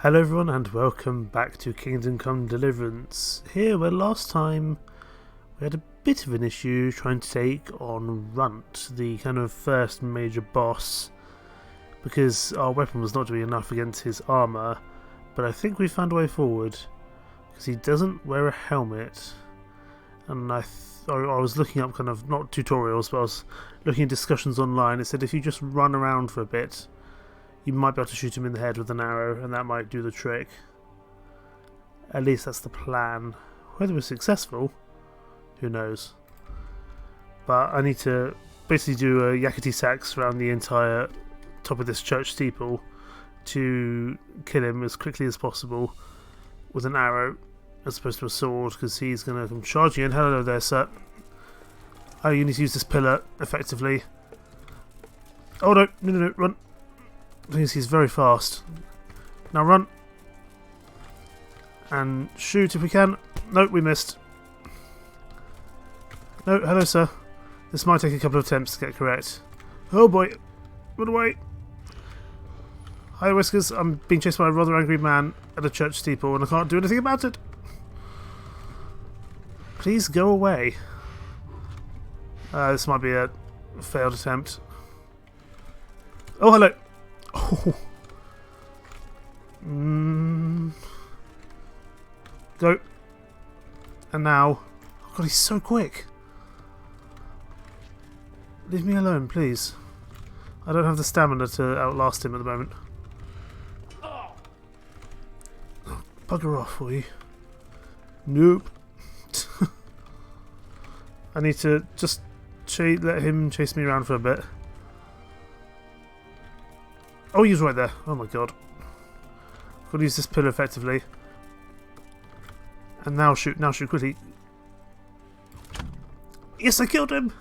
Hello everyone and welcome back to Kingdom Come Deliverance. Here where last time we had a bit of an issue trying to take on Runt, the kind of first major boss, because our weapon was not doing enough against his armour, but I think we found a way forward, because he doesn't wear a helmet, and I was looking up kind of, not tutorials, but I was looking at discussions online. It said if you just run around for a bit, you might be able to shoot him in the head with an arrow, and that might do the trick. At least that's the plan. Whether we're successful, who knows. But I need to basically do a yakety sax around the entire top of this church steeple to kill him as quickly as possible with an arrow as opposed to a sword, because he's going to come charging in. Hello there, sir. Oh, you need to use this pillar effectively. Oh no, run. Because he's very fast. Now run. And shoot if we can. No, we missed. No, hello sir. This might take a couple of attempts to get correct. Oh boy. Run away. Hi Whiskers, I'm being chased by a rather angry man at a church steeple and I can't do anything about it. Please go away. This might be a failed attempt. Oh, hello. Oh. Go. And now. Oh god, he's so quick. Leave me alone, please. I don't have the stamina to outlast him at the moment. Oh, bugger off, will you? Nope. I need to just let him chase me around for a bit. Oh, he's right there. Oh my god. I've got to use this pillar effectively. And now shoot quickly. Yes, I killed him!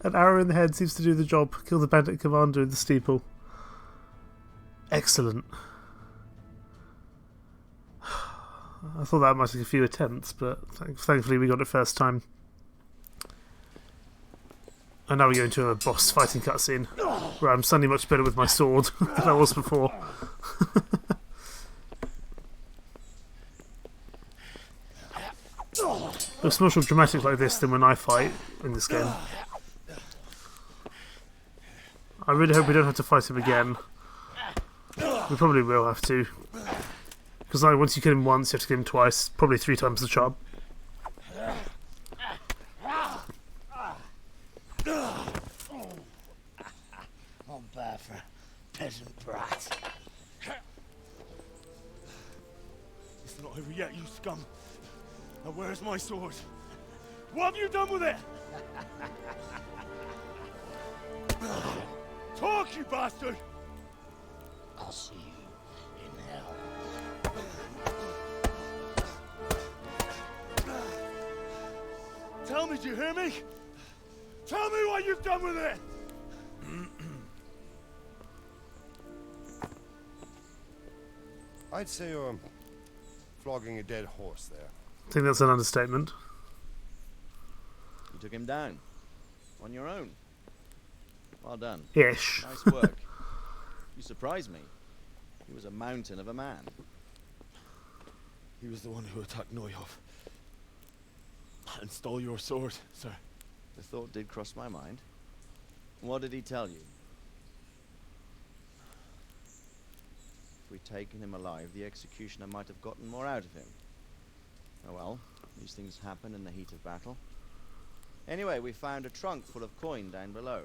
An arrow in the head seems to do the job. Kill the bandit commander in the steeple. Excellent. I thought that might take a few attempts, but thankfully we got it first time. And now we go into a boss fighting cutscene, where I'm suddenly much better with my sword than I was before. Looks much more dramatic like this than when I fight in this game. I really hope we don't have to fight him again. We probably will have to. Because once you kill him once, you have to kill him twice, probably 3 times the charm. Peasant brat. It's not over yet, you scum. Now where's my sword? What have you done with it? Talk, you bastard! I'll see you in hell. Tell me, do you hear me? Tell me what you've done with it! I'd say you're flogging a dead horse there. I think that's an understatement. You took him down. On your own. Well done. Ish. Nice work. You surprised me. He was a mountain of a man. He was the one who attacked Noyov. And stole your sword, sir. The thought did cross my mind. What did he tell you? If we'd taken him alive, the executioner might have gotten more out of him. Oh well, these things happen in the heat of battle. Anyway, we found a trunk full of coin down below.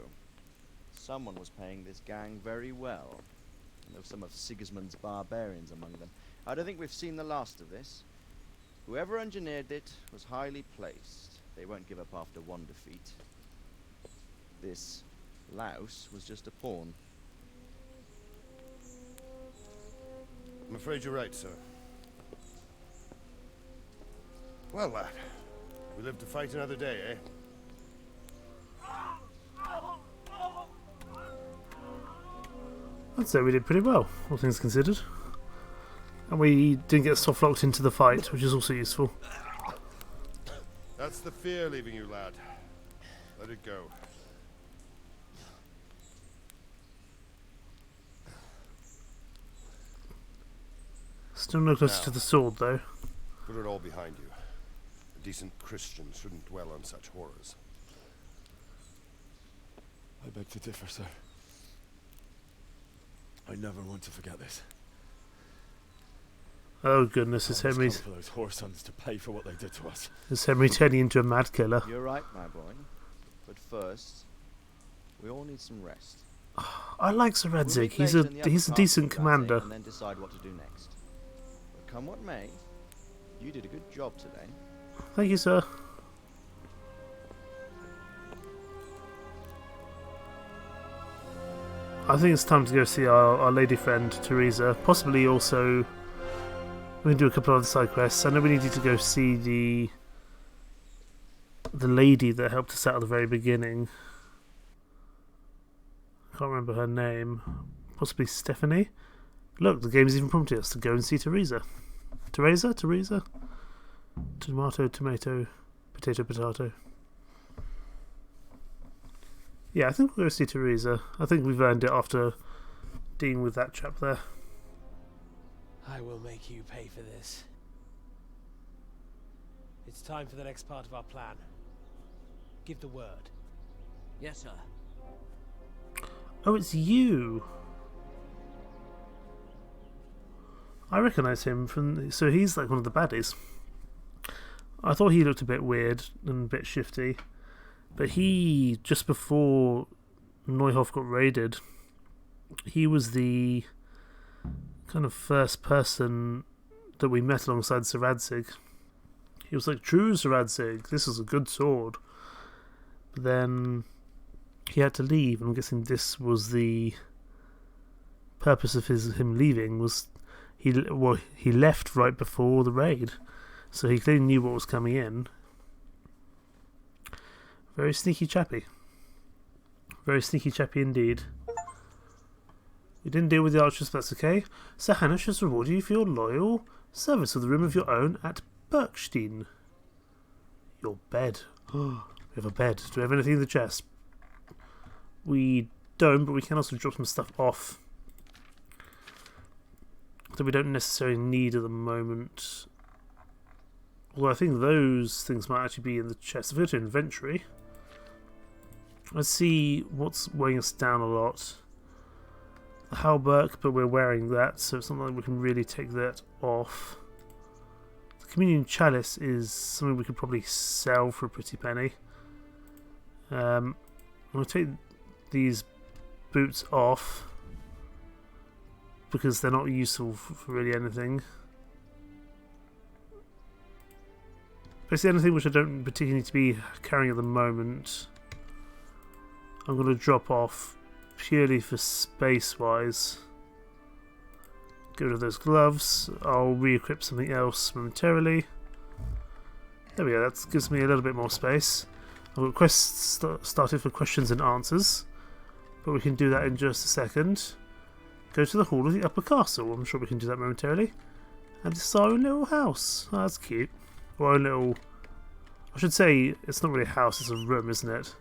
Someone was paying this gang very well. And there were some of Sigismund's barbarians among them. I don't think we've seen the last of this. Whoever engineered it was highly placed. They won't give up after one defeat. This louse was just a pawn. I'm afraid you're right, sir. Well, lad, we live to fight another day, eh? I'd say we did pretty well, all things considered. And we didn't get soft locked into the fight, which is also useful. That's the fear leaving you, lad. Let it go. Still no closer to the sword, though. Put it all behind you. A decent Christian shouldn't dwell on such horrors. I beg to differ, sir. I never want to forget this. Oh goodness, is Time has Henry, come for those whoresons to pay for what they did to us. is Henry turning into a mad killer? You're right, my boy. But first, we all need some rest. I like Sir We'll Radzig. meet He's later a in the he's a upper decent castle, Radzig, commander. And then decide what to do next. But come what may, you did a good job today. Thank you, sir. I think it's time to go see our lady friend Theresa. Possibly also we can do a couple of other side quests. I know we needed to go see the lady that helped us out at the very beginning. I can't remember her name. Possibly Stephanie. Look, the game's even prompted us to go and see Theresa. Theresa? Tomato, tomato, potato, potato. Yeah, I think we'll go see Theresa. I think we've earned it after dealing with that chap there. I will make you pay for this. It's time for the next part of our plan. Give the word. Yes, sir. Oh, it's you! I recognise him from... So he's like one of the baddies. I thought he looked a bit weird and a bit shifty. But he, just before Neuhof got raided, he was the kind of first person that we met alongside Sir Radzig. He was like, true Sir Radzig, this is a good sword. But then he had to leave, and I'm guessing this was the purpose of him leaving, was he left right before the raid. So he clearly knew what was coming in. Very sneaky chappy. Very sneaky chappy indeed. We didn't deal with the archers, but that's okay. Sir Hanush has rewarded you for your loyal service with a room of your own at Berkstein. Your bed. We have a bed. Do we have anything in the chest? We don't, but we can also drop some stuff off that we don't necessarily need at the moment. Although I think those things might actually be in the chest. If we go to inventory, let's see what's weighing us down a lot. The halberd, but we're wearing that, so it's not like we can really take that off. The communion chalice is something we could probably sell for a pretty penny. I'm going to take these boots off because they're not useful for really anything. Basically anything which I don't particularly need to be carrying at the moment, I'm going to drop off purely for space-wise. Get rid of those gloves. I'll re-equip something else momentarily. There we go, that gives me a little bit more space. I've got quests started for questions and answers, but we can do that in just a second. Go to the hall of the upper castle. I'm sure we can do that momentarily. And this is our own little house. Oh, that's cute. Or our own little... I should say, it's not really a house, it's a room, isn't it?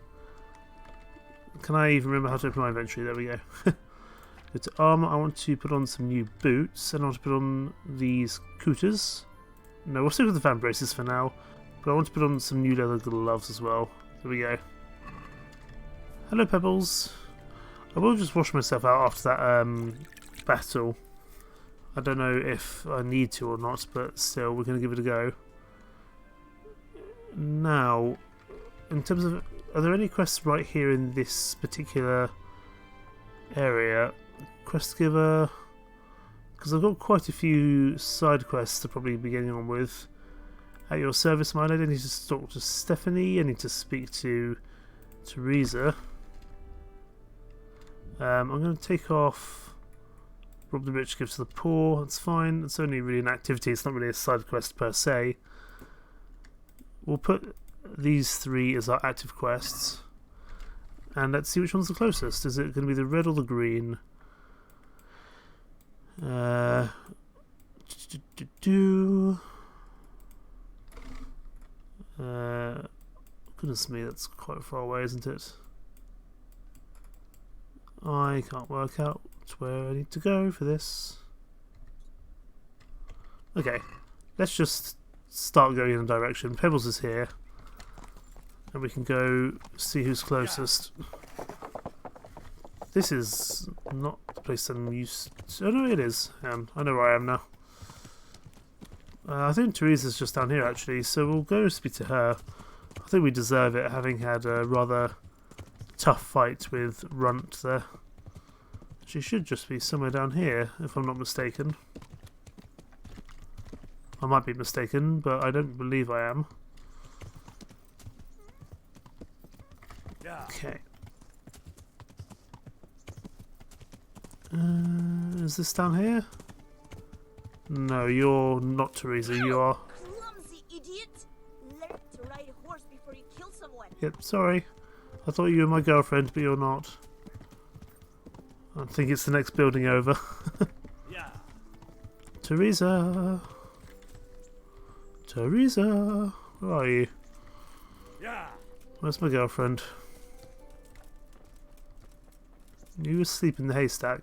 Can I even remember how to open my inventory? There we go. Go to armour. I want to put on some new boots, and I want to put on these cooters. No, we'll stick with the fan braces for now, but I want to put on some new leather gloves as well. There we go. Hello, Pebbles. I will just wash myself out after that battle. I don't know if I need to or not, but still, we're going to give it a go. Now, in terms of... Are there any quests right here in this particular area? Quest giver... Because I've got quite a few side quests to probably be getting on with. At your service, my lady. I need to talk to Stephanie. I need to speak to Theresa. I'm going to take off rob the rich, give to the poor. That's fine. It's only really an activity. It's not really a side quest per se. We'll put these three as our active quests. And let's see which one's the closest. Is it going to be the red or the green? Goodness me, that's quite far away, isn't it? I can't work out where I need to go for this. Okay, let's just start going in a direction. Pebbles is here. And we can go see who's closest. This is not the place I'm used to. Oh no, it is. I know where I am now. I think Theresa's just down here actually, so we'll go speak to her. I think we deserve it, having had a rather tough fight with Runt there. She should just be somewhere down here, if I'm not mistaken. I might be mistaken, but I don't believe I am. Okay. Is this down here? No, you're not Theresa, you are. Clumsy idiot! Learn to ride a horse before you kill someone. Yep, sorry. I thought you were my girlfriend, but you're not. I think it's the next building over. Yeah. Theresa! Theresa! Where are you? Yeah. Where's my girlfriend? You asleep in the haystack?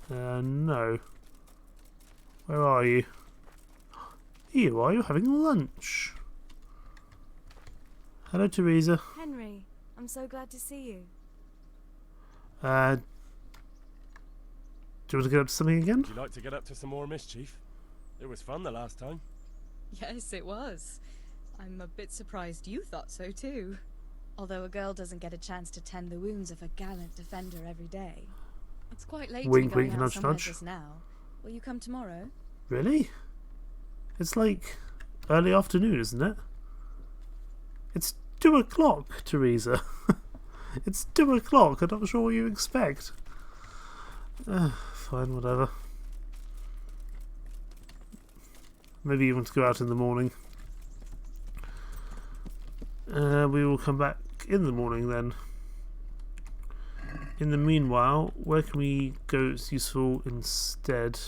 No. Where are you? Here you are, you're having lunch. Hello, Theresa. Henry, I'm so glad to see you. Do you want to get up to something again? Would you like to get up to some more mischief? It was fun the last time. Yes, it was. I'm a bit surprised you thought so too. Although a girl doesn't get a chance to tend the wounds of a gallant defender every day. It's quite late Wink, to be going wink, out nudge, somewhere nudge. just now. Will you come tomorrow? Really? It's like early afternoon, isn't it? It's 2 o'clock, Theresa. It's 2 o'clock. I'm not sure what you expect. Fine, whatever. Maybe you want to go out in the morning. We will come back in the morning then. In the meanwhile, where can we go that's useful instead?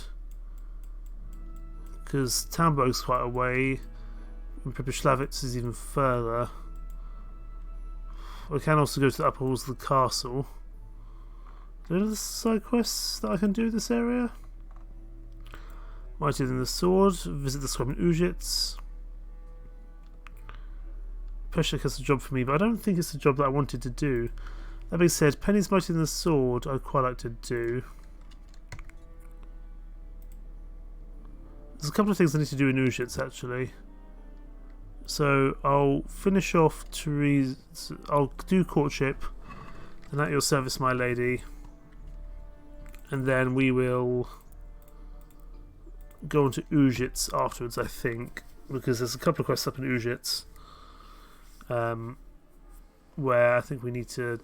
Because Tamburg's quite a way, and Pripyatlavitz is even further. We can also go to the upper halls of the castle. Are there other side quests that I can do in this area? Mightier than the Sword, visit the Squadron Ujits. Peshek has a job for me, but I don't think it's the job that I wanted to do. That being said, Penny's Mightier than the Sword I'd quite like to do. There's a couple of things I need to do in Ujits actually. So I'll finish off Theresa. I'll do courtship, and at your service, my lady. And then we will go on to Ujits afterwards, I think, because there's a couple of quests up in Ujits where I think we need to.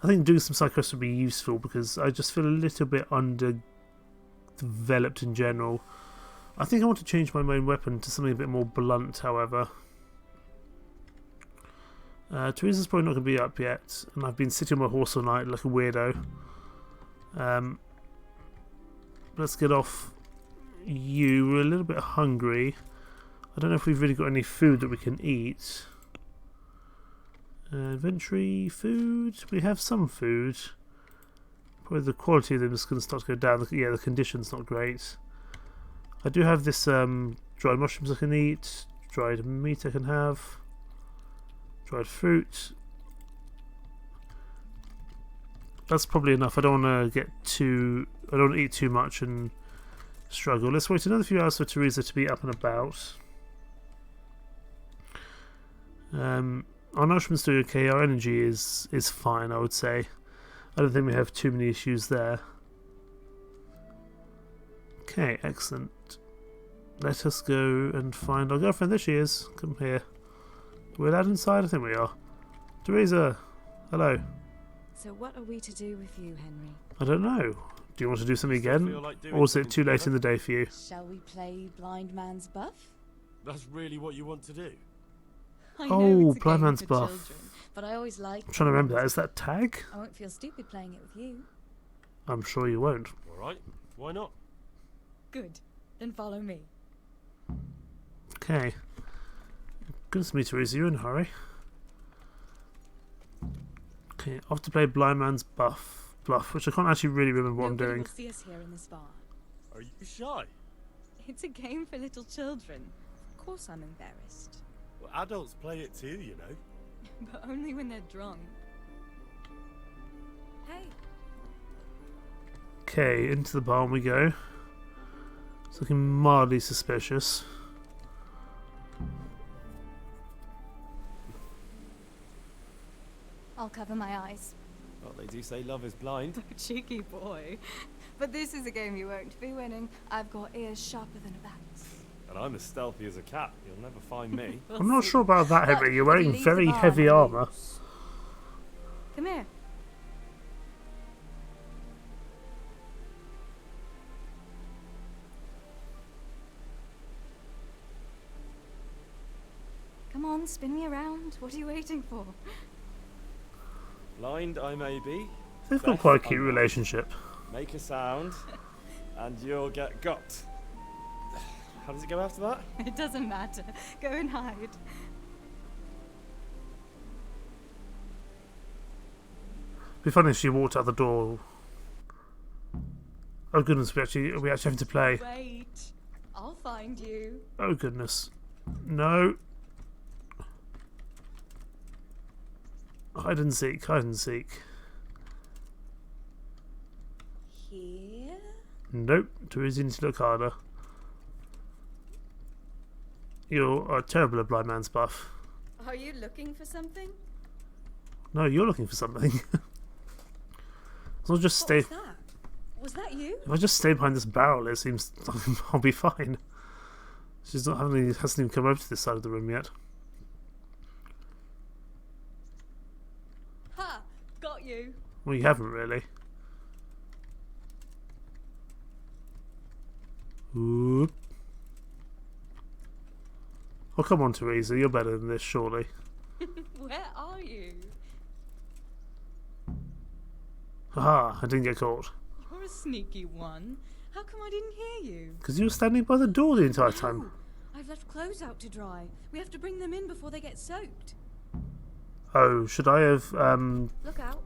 I think doing some side quests would be useful because I just feel a little bit underdeveloped in general. I think I want to change my main weapon to something a bit more blunt, however. Theresa's probably not going to be up yet, and I've been sitting on my horse all night like a weirdo. Let's get off you. We're a little bit hungry. I don't know if we've really got any food that we can eat. Inventory, food. We have some food. Probably the quality of them is going to start to go down. Yeah, the condition's not great. I do have this dried mushrooms I can eat, dried meat I can have, dried fruit. That's probably enough. I don't want to get too. I don't want to eat too much and struggle. Let's wait another few hours for Theresa to be up and about. Our nourishment's doing okay. Our energy is fine, I would say. I don't think we have too many issues there. Okay, excellent. Let us go and find our girlfriend. There she is. Come here. We're allowed inside? I think we are. Theresa, hello. So what are we to do with you, Henry? I don't know. Do you want to do something again? Or is it too late in the day for you? Shall we play Blind Man's Buff? That's really what you want to do? I Oh, know it's a Blind game Man's for Buff. children. But I always like. I'm trying to remember that. Is that tag? I won't feel stupid playing it with you. I'm sure you won't. Alright, why not? Good. Then follow me. Okay. Goodness me, Theresa, you're in a hurry. Okay, off to play Blind Man's Bluff, which I can't actually really remember what I'm Nobody doing. will see us here in this bar. Are you shy? It's a game for little children. Of course I'm embarrassed. Well, adults play it too, you know. But only when they're drunk. Hey. Okay, into the barn we go. It's looking mildly suspicious. I'll cover my eyes. Well, they do say love is blind. Cheeky boy. But this is a game you won't be winning. I've got ears sharper than a bat's. And I'm as stealthy as a cat. You'll never find me. I'm not sure about that, Henry. You're wearing leave very the barn heavy on armour. Come here. Come on, spin me around. What are you waiting for? Blind I may be. They've got quite a cute relationship. Make a sound, and you'll get got. How does it go after that? It doesn't matter. Go and hide. It'd be funny if she walked out the door. Oh goodness, we actually having to play. Wait. I'll find you. Oh goodness. No. Hide and seek, hide and seek. Here? Nope, Theresa, you need to look harder. You're terrible at blind man's buff. Are you looking for something? No, you're looking for something. So I'll just What stay. was that? Was that you? If I just stay behind this barrel, it seems I'll be fine. She's not hasn't even come over to this side of the room yet. Ha! Got you. Well, you haven't really. Oop. Oh, come on, Theresa. You're better than this, surely. Where are you? Haha, I didn't get caught. You're a sneaky one. How come I didn't hear you? Because you were standing by the door the entire time. I've left clothes out to dry. We have to bring them in before they get soaked. Oh, should I have Look out.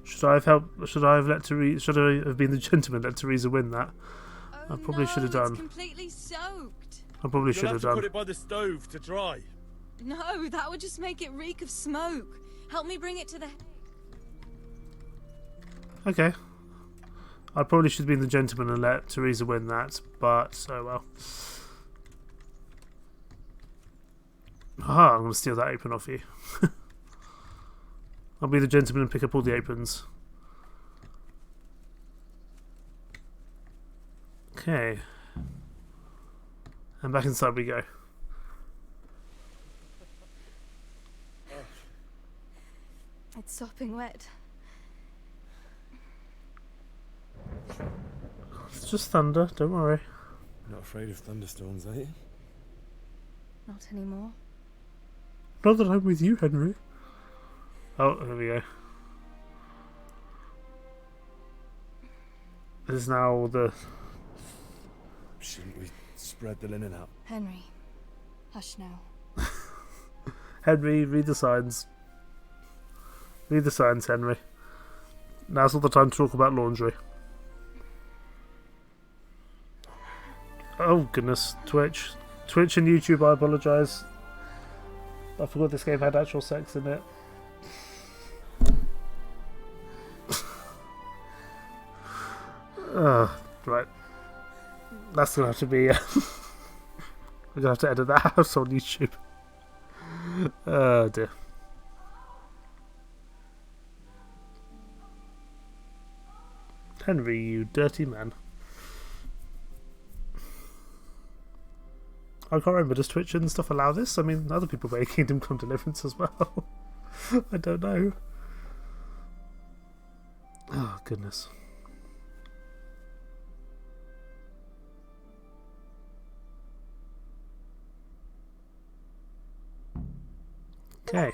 should I have helped? Should I have let Theresa? Should I have been the gentleman? Let Theresa win that? Oh, I probably should have no, done. It's completely soaked. I probably You'll should have have to done. put it by the stove to dry. No, that would just make it reek of smoke. Help me bring it to the... Okay. I probably should have been the gentleman and let Theresa win that, but oh well. Aha, I'm going to steal that apron off you. I'll be the gentleman and pick up all the aprons. Okay. And back inside we go. It's sopping wet. It's just thunder, don't worry. Not afraid of thunderstorms, are you? Not anymore. Not that I'm with you, Henry. Oh, there we go. This is now the... Shouldn't we spread the linen out? Henry, hush now. Henry, read the signs. Read the signs, Henry. Now's not the time to talk about laundry. Oh, goodness. Twitch. Twitch and YouTube, I apologise. I forgot this game had actual sex in it. Right. That's going to have to be... we're going to have to edit that out on YouTube. Oh, dear. Henry, you dirty man. I can't remember, does Twitch and stuff allow this? I mean, other people play Kingdom Come Deliverance as well. I don't know. Oh, goodness. Okay.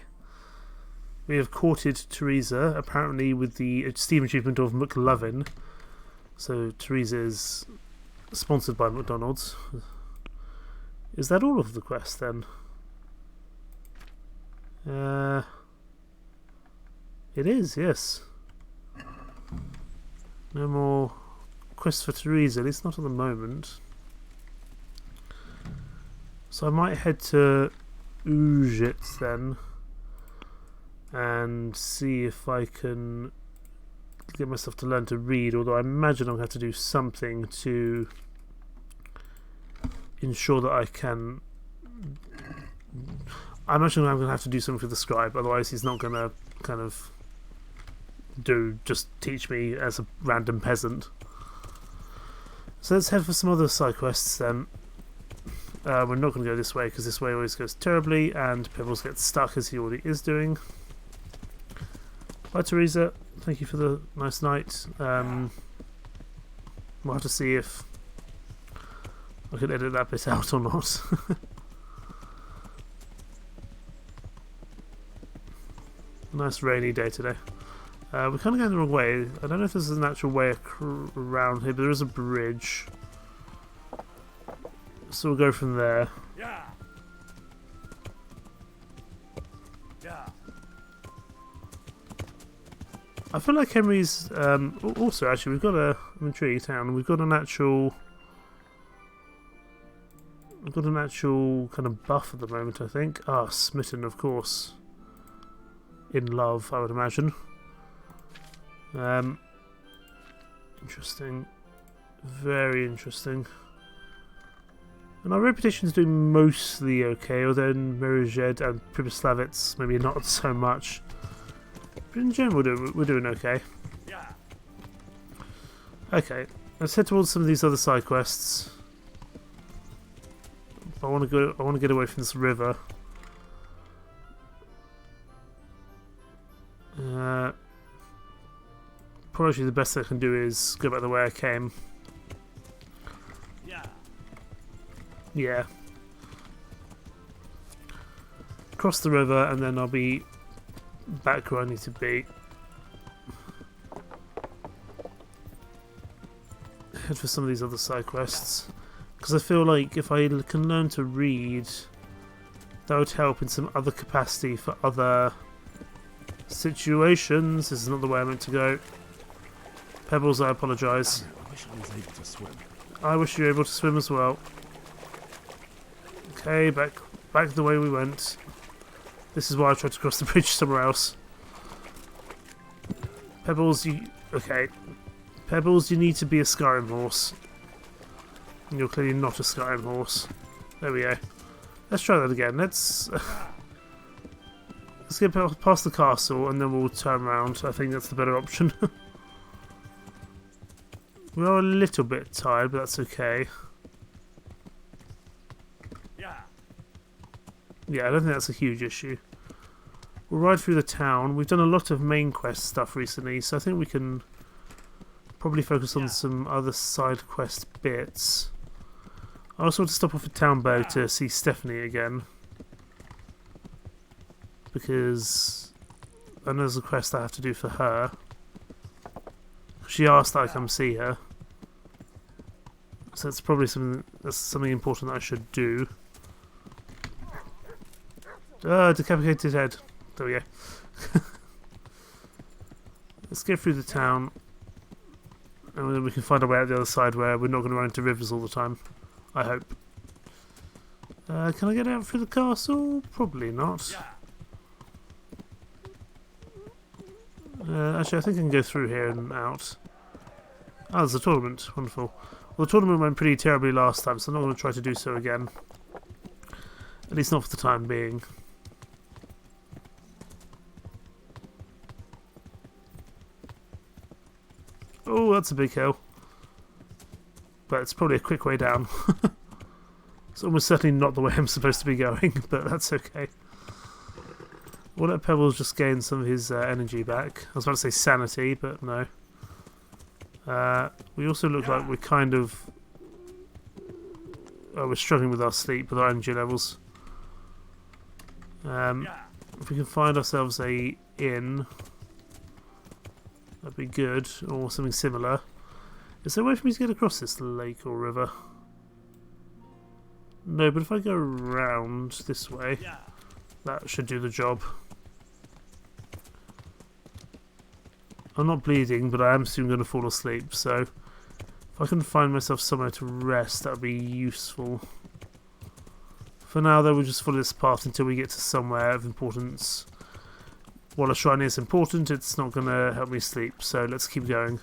We have courted Theresa, apparently with the Steam achievement of McLovin. So Theresa is sponsored by McDonald's. Is that all of the quest then? It is, yes. No more quests for Theresa, at least not at the moment. So I might head to Ujit then and see if I can get myself to learn to read, although I imagine I'm going to have to do something to ensure that I can. I imagine I'm going to have to do something for the scribe, otherwise he's not going to kind of just teach me as a random peasant. So let's head for some other side quests then. We're not going to go this way because this way always goes terribly and Pebbles gets stuck as he already is doing. Bye Theresa, thank you for the nice night. We'll have to see if I can edit that bit out or not. Nice rainy day today. We're kind of going the wrong way. I don't know if there's an actual way around here, but there is a bridge. So we'll go from there. Yeah. Yeah. I feel like Henry's. Also, actually, we've got a. I'm intrigued. Town. We've got an actual. We've got an actual kind of buff at the moment. I think. Ah, smitten, of course. In love, I would imagine. Interesting. Very interesting. And our reputation is doing mostly okay, although in Meruzhed and Pribyslavitz maybe not so much. But in general, we're doing okay. Okay, let's head towards some of these other side quests. I want to get away from this river. Probably the best I can do is go back the way I came. Yeah. Cross the river and then I'll be back where I need to be. Head for some of these other side quests. Because I feel like if I can learn to read, that would help in some other capacity for other situations. This is not the way I meant to go. Pebbles, I apologise. I wish I was able to swim. I wish you were able to swim as well. Okay, back the way we went. This is why I tried to cross the bridge somewhere else. Pebbles, okay. Pebbles, you need to be a Skyrim horse. And you're clearly not a Skyrim horse. There we go. Let's try that again. Let's get past the castle and then we'll turn around. I think that's the better option. We are a little bit tired, but that's okay. Yeah, I don't think that's a huge issue. We'll ride through the town. We've done a lot of main quest stuff recently, so I think we can probably focus on some other side quest bits. I also want to stop off at Townbow to see Stephanie again. Because I know there's a quest I have to do for her. She asked that I come see her. So it's probably something important that I should do. Decapitated head. There we go. Let's get through the town. And then we can find our way out the other side where we're not going to run into rivers all the time. I hope. Can I get out through the castle? Probably not. Actually, I think I can go through here and out. Oh, there's a tournament. Wonderful. Well, the tournament went pretty terribly last time, so I'm not going to try to do so again. At least not for the time being. Oh, that's a big hill. But it's probably a quick way down. It's almost certainly not the way I'm supposed to be going, but that's okay. We'll let Pebbles just gain some of his energy back. I was about to say sanity, but no. We also look like we're kind of... Oh, we're struggling with our sleep, with our energy levels. If we can find ourselves a inn, that'd be good, or something similar. Is there a way for me to get across this lake or river? No, but if I go around this way, that should do the job. I'm not bleeding, but I am soon going to fall asleep, so if I can find myself somewhere to rest, that would be useful For now, though, we'll just follow this path until we get to somewhere of importance. While a shrine is important, it's not going to help me sleep, so let's keep going.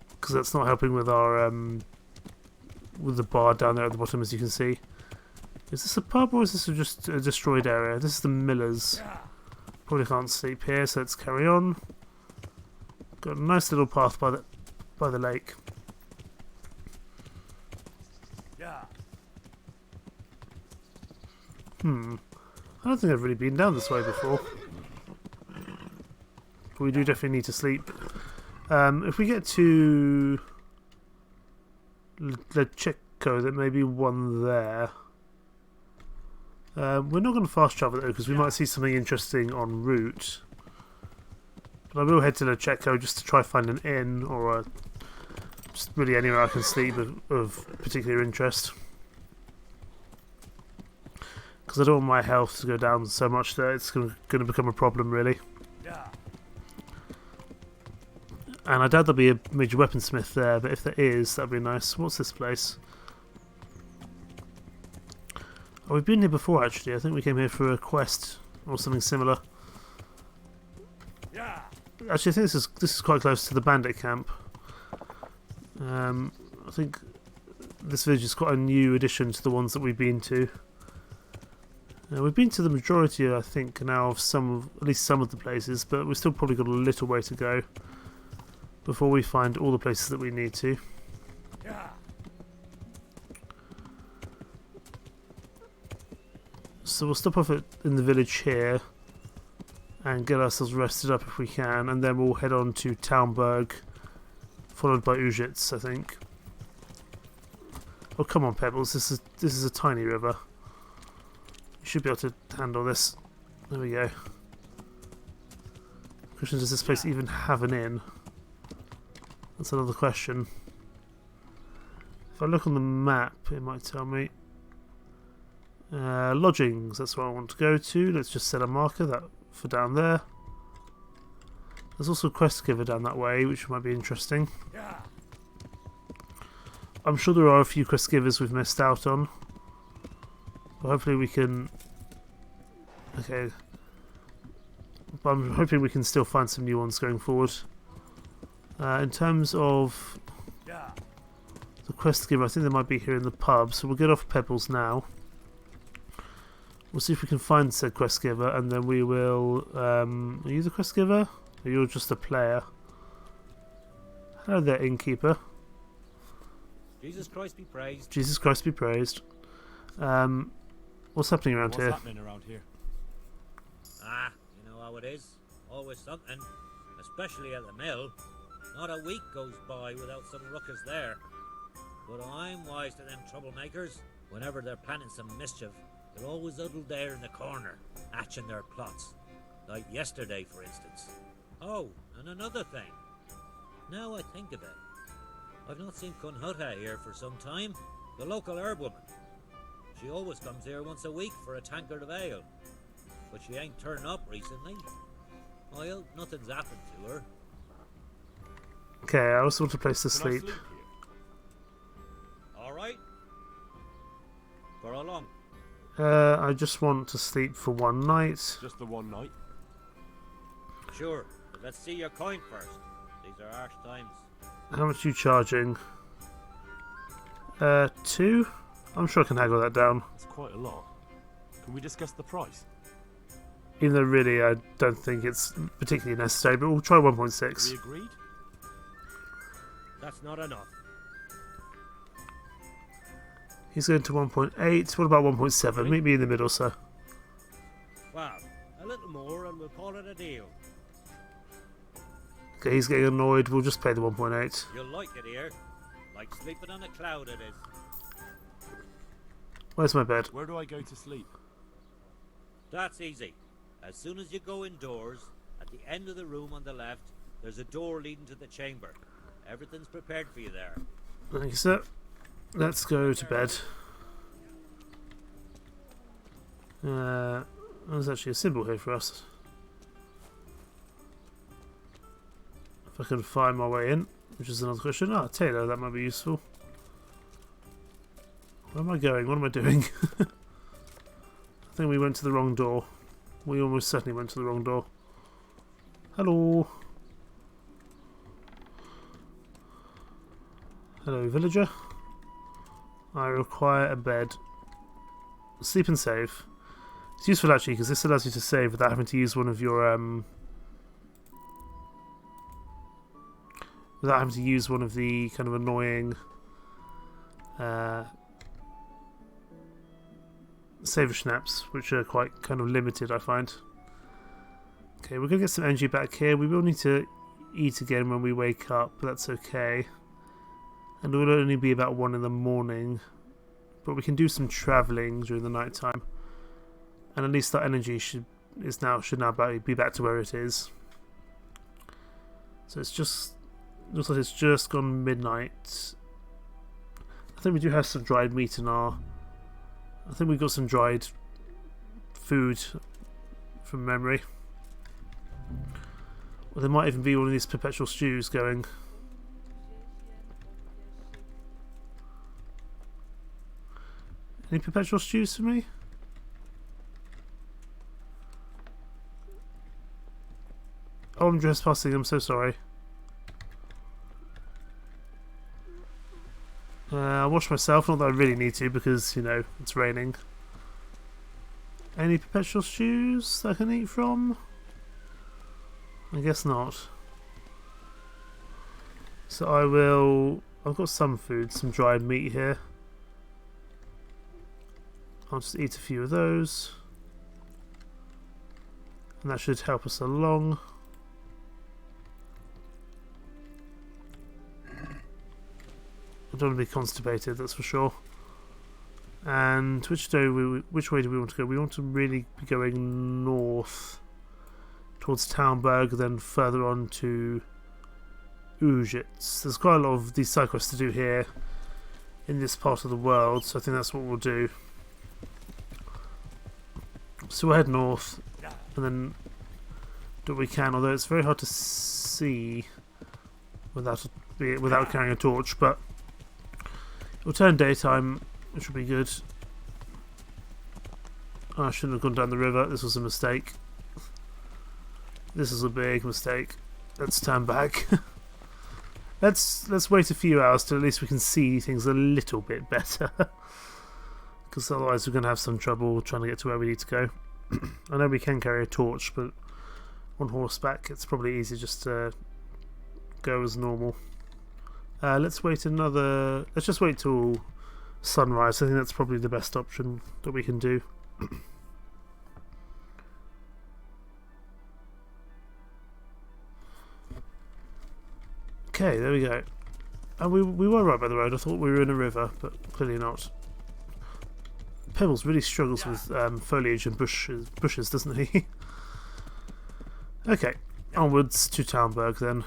Because that's not helping with our with the bar down there at the bottom, as you can see. Is this a pub or is this just a destroyed area? This is the Miller's. Probably can't sleep here, so let's carry on. Got a nice little path by the lake. I don't think I've really been down this way before. But we do definitely need to sleep. If we get to Lecheko, there may be one there. We're not going to fast travel though, because we might see something interesting en route. But I will head to Lecheko just to try find an inn or just really anywhere I can sleep of particular interest. Because I don't want my health to go down so much that it's going to become a problem, really. And I doubt there'll be a major weaponsmith there, but if there is, that'd be nice. What's this place? Oh, we've been here before, actually. I think we came here for a quest or something similar. Actually, I think this is quite close to the bandit camp. I think this village is quite a new addition to the ones that we've been to. We've been to the majority, I think, now of at least some of the places, but we've still probably got a little way to go before we find all the places that we need to. So we'll stop off in the village here and get ourselves rested up if we can, and then we'll head on to Townburg, followed by Ujits, I think. Oh, come on, Pebbles, this is a tiny river. You should be able to handle this. There we go. Question, does this place even have an inn? That's another question. If I look on the map, it might tell me. Lodgings, that's where I want to go to. Let's just set a marker for down there. There's also a quest giver down that way, which might be interesting. I'm sure there are a few quest givers we've missed out on. But hopefully we can... Okay. But I'm hoping we can still find some new ones going forward. In terms of the quest giver, I think they might be here in the pub, so we'll get off Pebbles now. We'll see if we can find said quest giver, and then we will... are you the quest giver? Or you're just a player? Hello there, innkeeper. Jesus Christ be praised. Jesus Christ be praised. What's happening around here? What's happening around here? Ah, you know how it is. Always something. Especially at the mill. Not a week goes by without some ruckus there. But I'm wise to them troublemakers. Whenever they're planning some mischief, they're always huddled there in the corner, hatching their plots. Like yesterday, for instance. Oh, and another thing. Now I think of it. I've not seen Kunhuta here for some time. The local herb woman. She always comes here once a week for a tankard of ale. But she ain't turned up recently. I hope nothing's happened to her. Okay, I also want a place to sleep. Alright. For how long? I just want to sleep for one night. Just the one night? Sure, but let's see your coin first. These are harsh times. How much are you charging? 2? I'm sure I can haggle that down. That's quite a lot. Can we discuss the price? Even though really I don't think it's particularly necessary, but we'll try 1.6. We agreed? That's not enough. He's going to 1.8. What about 1.7? Meet me in the middle, sir. Well, a little more and we'll call it a deal. Okay, he's getting annoyed. We'll just pay the 1.8. You'll like it here. Like sleeping on a cloud it is. Where's my bed? Where do I go to sleep? That's easy. As soon as you go indoors, at the end of the room on the left, there's a door leading to the chamber. Everything's prepared for you there. Thank you, sir. Let's go to bed. There's actually a symbol here for us. If I can find my way in, which is another question. Ah, Taylor, that might be useful. Where am I going? What am I doing? I think we went to the wrong door. We almost certainly went to the wrong door. Hello. Hello, villager. I require a bed. Sleep and save. It's useful actually because this allows you to save without having to use one of your without having to use one of the kind of annoying saver snaps, which are quite kind of limited, I find. Okay, we're gonna get some energy back here. We will need to eat again when we wake up, but that's okay. And it will only be about 1 in the morning, but we can do some travelling during the night time. And at least that energy should now be back to where it is. So it's just looks like it's just gone midnight. I think we do have some dried meat in our. I think we've got some dried food from memory. Or there might even be one of these perpetual stews going. Any perpetual stews for me? Oh, I'm trespassing, I'm so sorry. I'll wash myself, not that I really need to because, you know, it's raining. Any perpetual stews that I can eat from? I guess not. So I've got some food, some dried meat here. I'll just eat a few of those. And that should help us along. I don't want to be constipated, that's for sure. And which way do we want to go? We want to really be going north towards Townburg, then further on to Ujits. There's quite a lot of these side quests to do here in this part of the world, so I think that's what we'll do. So we'll head north and then do what we can, although it's very hard to see without carrying a torch, but it'll turn daytime, which will be good. Oh, I shouldn't have gone down the river, this was a mistake. This is a big mistake. Let's turn back. Let's wait a few hours till at least we can see things a little bit better. Because otherwise we're going to have some trouble trying to get to where we need to go. I know we can carry a torch, but on horseback it's probably easier just to go as normal. Let's just wait till sunrise. I think that's probably the best option that we can do. Okay, there we go. And we were right by the road. I thought we were in a river, but clearly not. Pebbles really struggles with foliage and bushes, doesn't he? Okay, onwards to Townburg then.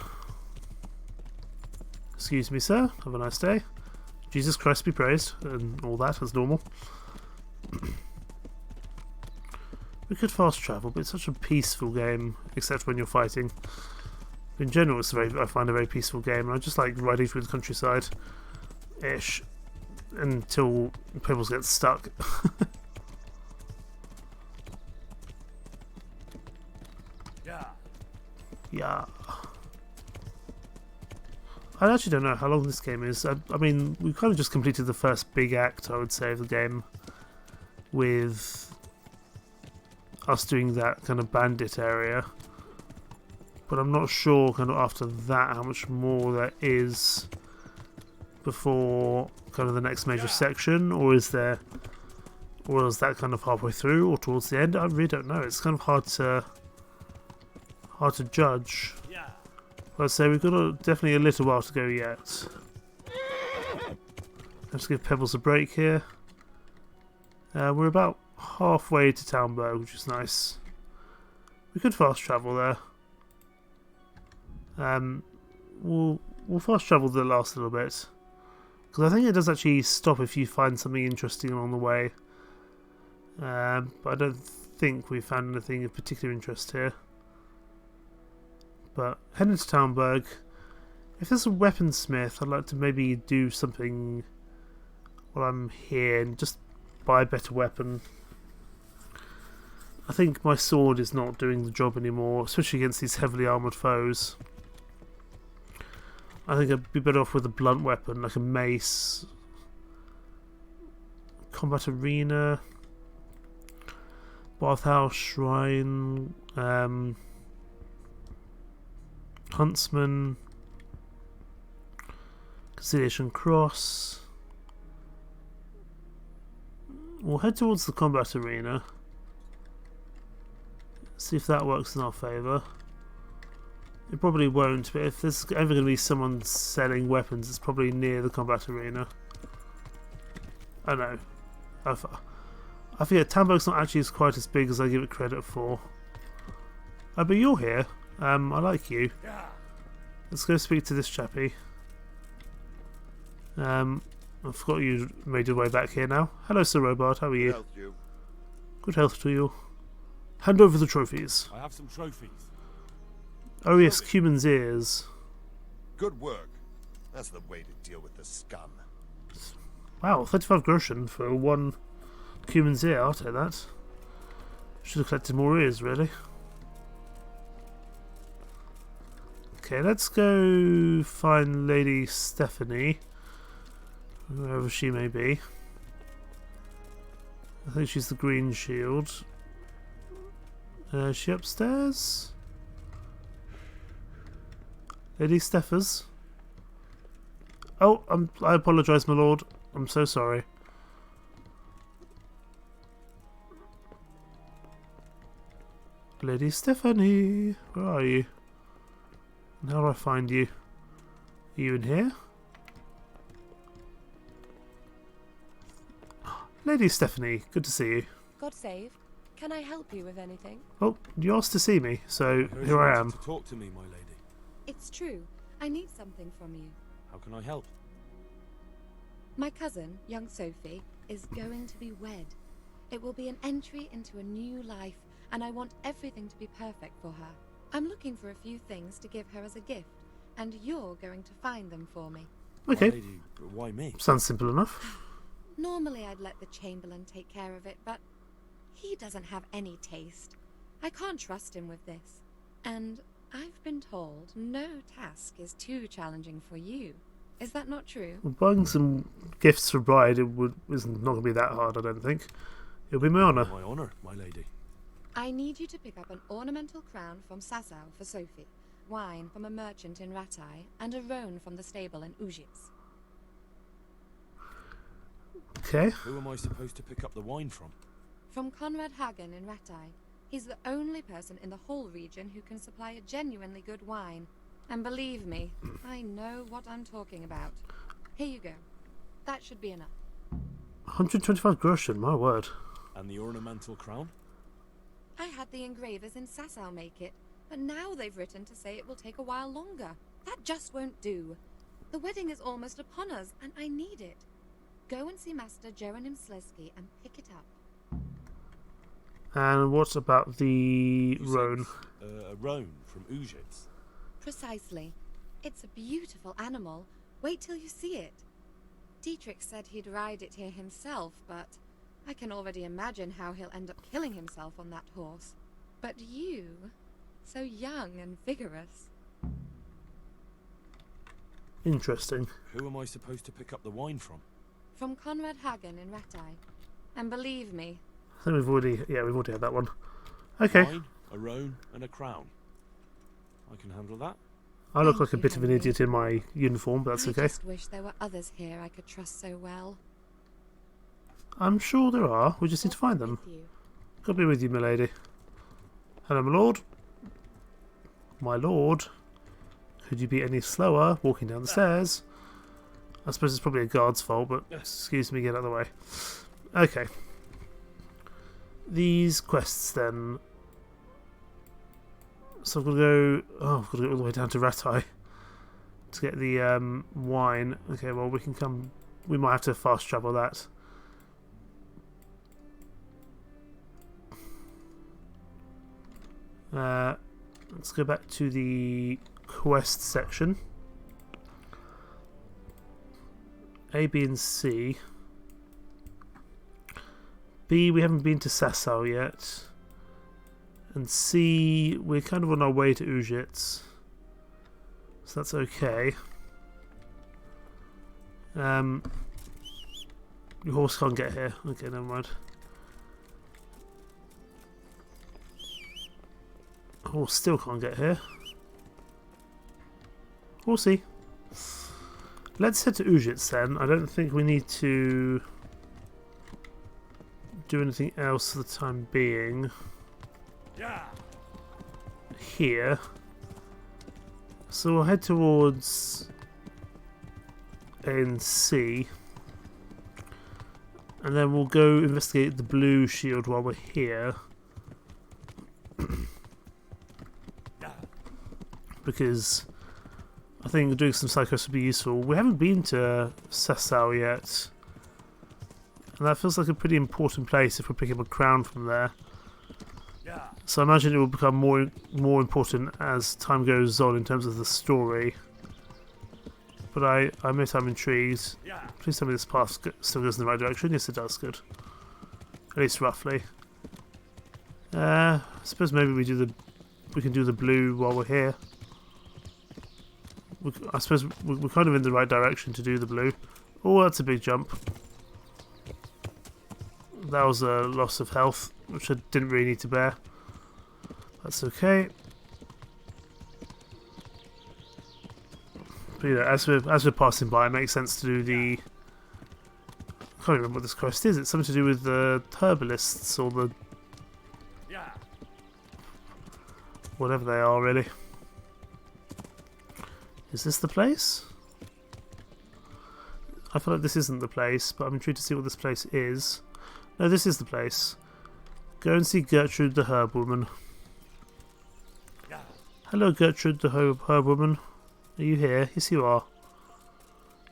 Excuse me, sir. Have a nice day. Jesus Christ be praised, and all that as normal. We could fast travel, but it's such a peaceful game, except when you're fighting. In general, I find a very peaceful game, and I just like riding through the countryside-ish until Pebbles gets stuck. Yeah. I actually don't know how long this game is. I mean, we kind of just completed the first big act, I would say, of the game, with us doing that kind of bandit area. But I'm not sure kind of after that how much more there is before kind of the next major section, or is that kind of halfway through or towards the end? I really don't know. It's kind of hard to judge. I'd say we've got definitely a little while to go yet. Let's give Pebbles a break here. We're about halfway to Townburg, which is nice. We could fast travel there. We'll fast travel the last little bit, because I think it does actually stop if you find something interesting along the way. But I don't think we found anything of particular interest here. But heading to Townburg, if there's a weaponsmith, I'd like to maybe do something while I'm here and just buy a better weapon. I think my sword is not doing the job anymore, especially against these heavily armoured foes. I think I'd be better off with a blunt weapon, like a mace. Combat arena. Bathhouse, shrine, huntsman, conciliation cross. We'll head towards the combat arena. See if that works in our favour. It probably won't, but if there's ever going to be someone selling weapons, it's probably near the combat arena. I know. I forget, Tambok's not actually quite as big as I give it credit for. Oh, but you're here. I like you. Let's go speak to this chappie. I forgot you made your way back here now. Hello, Sir Robard. How are you? Good health to you. Hand over the trophies. I have some trophies. Oh yes, Cuman's ears. Good work. That's the way to deal with the scum. Wow, 35 groschen for one Cuman's ear. I'll take that. Should have collected more ears, really. Okay, let's go find Lady Stephanie, wherever she may be. I think she's the Green Shield. Is she upstairs? Lady Stephers? Oh, I apologise, my lord. I'm so sorry. Lady Stephanie, where are you? And how do I find you? Are you in here? Lady Stephanie, good to see you. God save. Can I help you with anything? Oh, you asked to see me, so I here I am. To talk to me, my lady. It's true. I need something from you. How can I help? My cousin, young Sophie, is going to be wed. It will be an entry into a new life, and I want everything to be perfect for her. I'm looking for a few things to give her as a gift, and you're going to find them for me. Okay. My lady, why me? Sounds simple enough. Normally I'd let the Chamberlain take care of it, but he doesn't have any taste. I can't trust him with this. And I've been told no task is too challenging for you. Is that not true? Well, buying some gifts for bride isn't not going to be that hard, I don't think. It'll be my honour. My honour, my lady. I need you to pick up an ornamental crown from Sasau for Sophie, wine from a merchant in Ratai, and a roan from the stable in Ujits. Okay. Who am I supposed to pick up the wine from? From Conrad Hagen in Ratai. He's the only person in the whole region who can supply a genuinely good wine. And believe me, I know what I'm talking about. Here you go. That should be enough. 125 groschen, my word. And the ornamental crown? I had the engravers in Sasau make it, but now they've written to say it will take a while longer. That just won't do. The wedding is almost upon us, and I need it. Go and see Master Jeronim Slesky and pick it up. And what about the roan? A roan from Ujits. Precisely. It's a beautiful animal. Wait till you see it. Dietrich said he'd ride it here himself, but I can already imagine how he'll end up killing himself on that horse. But you, so young and vigorous. Interesting. Who am I supposed to pick up the wine from? From Conrad Hagen in Ratai. And believe me... I think we've already had that one. Okay. Wine, a roan, and a crown. I can handle that. I look like a bit of an idiot in my uniform, but that's okay. I just wish there were others here I could trust so well. I'm sure there are. We just need to find them. God be with you, my lady. Hello, my lord. My lord. Could you be any slower walking down the stairs? I suppose it's probably a guard's fault, but excuse me, get out of the way. Okay. These quests then. So I've got to go. Oh, I've got to go all the way down to Ratai to get the wine. Okay, well we can come. We might have to fast travel that. Let's go back to the quest section. A, B, and C. B, we haven't been to Sasau yet. And C, we're kind of on our way to Ujits. So that's okay. Your horse can't get here. Okay, never mind. Horse still can't get here. Horsey. Let's head to Ujits then. I don't think we need to do anything else for the time being. Here. So we'll head towards A and C. And then we'll go investigate the blue shield while we're here. Because I think doing some psychos would be useful. We haven't been to Sasau yet. And that feels like a pretty important place if we're picking up a crown from there. So I imagine it will become more important as time goes on in terms of the story. But I admit I'm intrigued. Please tell me this path still goes in the right direction. Yes, it does. Good. At least roughly. I suppose maybe we can do the blue while we're here. I suppose we're kind of in the right direction to do the blue. Oh, that's a big jump. That was a loss of health, which I didn't really need to bear. That's okay. But yeah, as we're passing by, it makes sense to do the... I can't remember what this quest is. It's something to do with the herbalists or the... whatever they are, really. Is this the place? I feel like this isn't the place, but I'm intrigued to see what this place is. No, this is the place. Go and see Gertrude the herb woman. Hello, Gertrude the herb woman. Are you here? Yes, you are.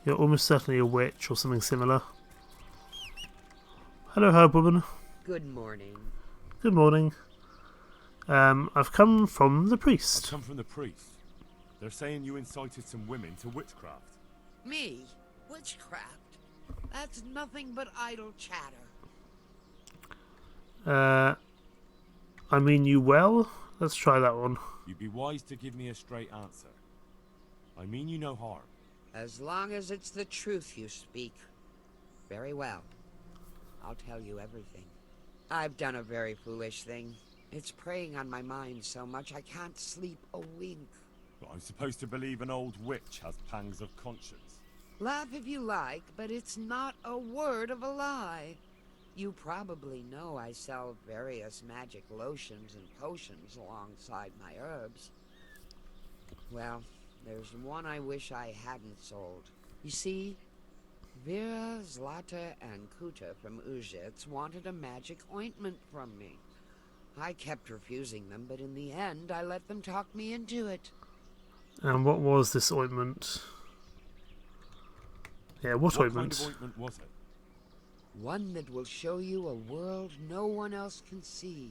You're almost certainly a witch or something similar. Hello, herb woman. Good morning. Good morning. I've come from the priest. I've come from the priest. They're saying you incited some women to witchcraft. Me? Witchcraft? That's nothing but idle chatter. I mean you well? Let's try that one. You'd be wise to give me a straight answer. I mean you no harm. As long as it's the truth you speak. Very well. I'll tell you everything. I've done a very foolish thing. It's preying on my mind so much I can't sleep a wink. But I'm supposed to believe an old witch has pangs of conscience. Laugh if you like, but it's not a word of a lie. You probably know I sell various magic lotions and potions alongside my herbs. Well, there's one I wish I hadn't sold. You see, Vera, Zlata, and Kuta from Ujits wanted a magic ointment from me. I kept refusing them, but in the end I let them talk me into it. And what was this ointment? Yeah, what ointment? Kind of ointment was it? One that will show you a world no one else can see.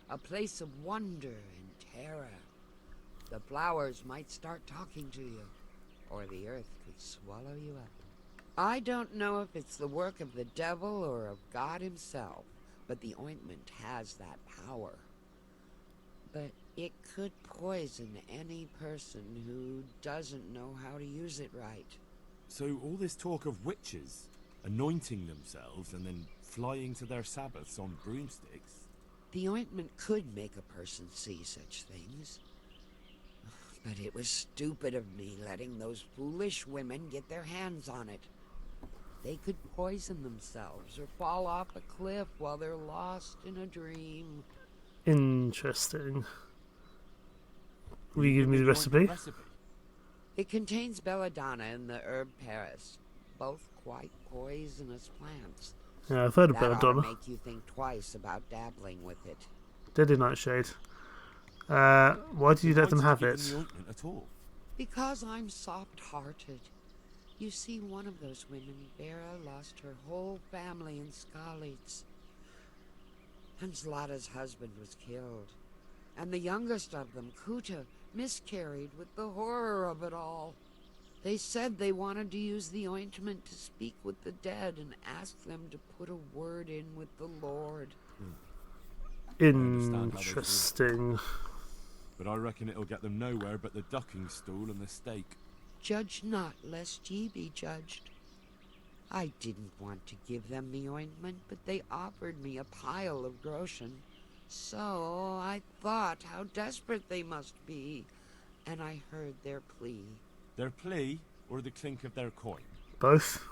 A place of wonder and terror. The flowers might start talking to you, or the earth could swallow you up. I don't know if it's the work of the devil or of God himself, but the ointment has that power. But it could poison any person who doesn't know how to use it right. So all this talk of witches anointing themselves and then flying to their sabbaths on broomsticks? The ointment could make a person see such things. But it was stupid of me letting those foolish women get their hands on it. They could poison themselves or fall off a cliff while they're lost in a dream. Interesting. Will you give me the recipe? It contains belladonna and the herb Paris, both quite poisonous plants. Yeah, I've heard of That ought belladonna. to make you think twice about dabbling with it. Deadly Nightshade. Why did you let them have it? At all? Because I'm soft-hearted. You see, one of those women, Vera, lost her whole family in Skalitz. And Zlata's husband was killed. And the youngest of them, Kuta, miscarried with the horror of it all. They said they wanted to use the ointment to speak with the dead and ask them to put a word in with the Lord. Interesting. But I reckon it'll get them nowhere but the ducking stool and the stake. Judge not, lest ye be judged. I didn't want to give them the ointment, but they offered me a pile of groschen. So I thought how desperate they must be, and I heard their plea. Their plea, or the clink of their coin? Both.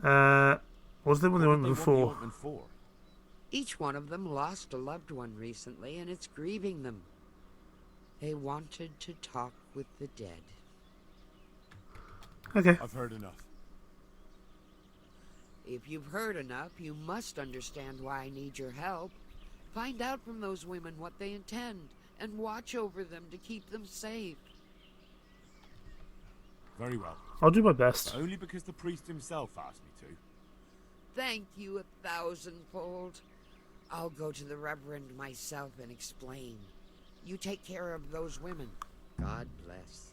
Was there one they wanted before? Each one of them lost a loved one recently, and it's grieving them. They wanted to talk with the dead. Okay. I've heard enough. If you've heard enough, you must understand why I need your help. Find out from those women what they intend, and watch over them to keep them safe. Very well. I'll do my best. But only because the priest himself asked me to. Thank you 1,000-fold. I'll go to the Reverend myself and explain. You take care of those women. God bless.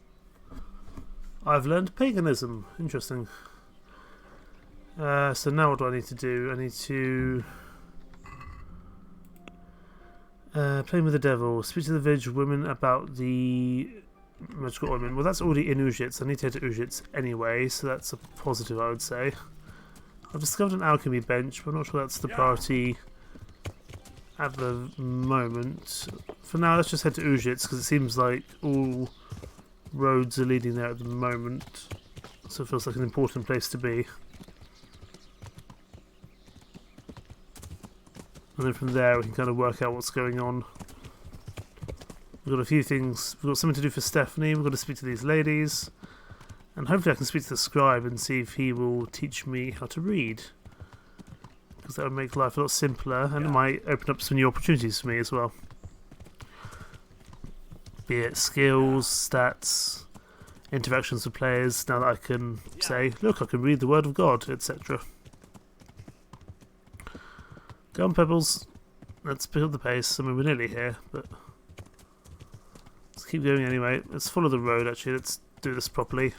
I've learned paganism. Interesting. So now what do I need to do? I need to playing with the devil. Speak to the village women about the magical ointment. Well, that's already in Ujits. I need to head to Ujits anyway, so that's a positive, I would say. I've discovered an alchemy bench, but I'm not sure that's the priority at the moment. For now, let's just head to Ujits, because it seems like all roads are leading there at the moment. So it feels like an important place to be. And then from there, we can kind of work out what's going on. We've got a few things. We've got something to do for Stephanie. We've got to speak to these ladies. And hopefully I can speak to the scribe and see if he will teach me how to read. Because that would make life a lot simpler, and it might open up some new opportunities for me as well. Be it skills, stats, interactions with players, now that I can say, look, I can read the word of God, etc. Go on, Pebbles. Let's pick up the pace. I mean, we're nearly here, but let's keep going anyway. Let's follow the road, actually. Let's do this properly.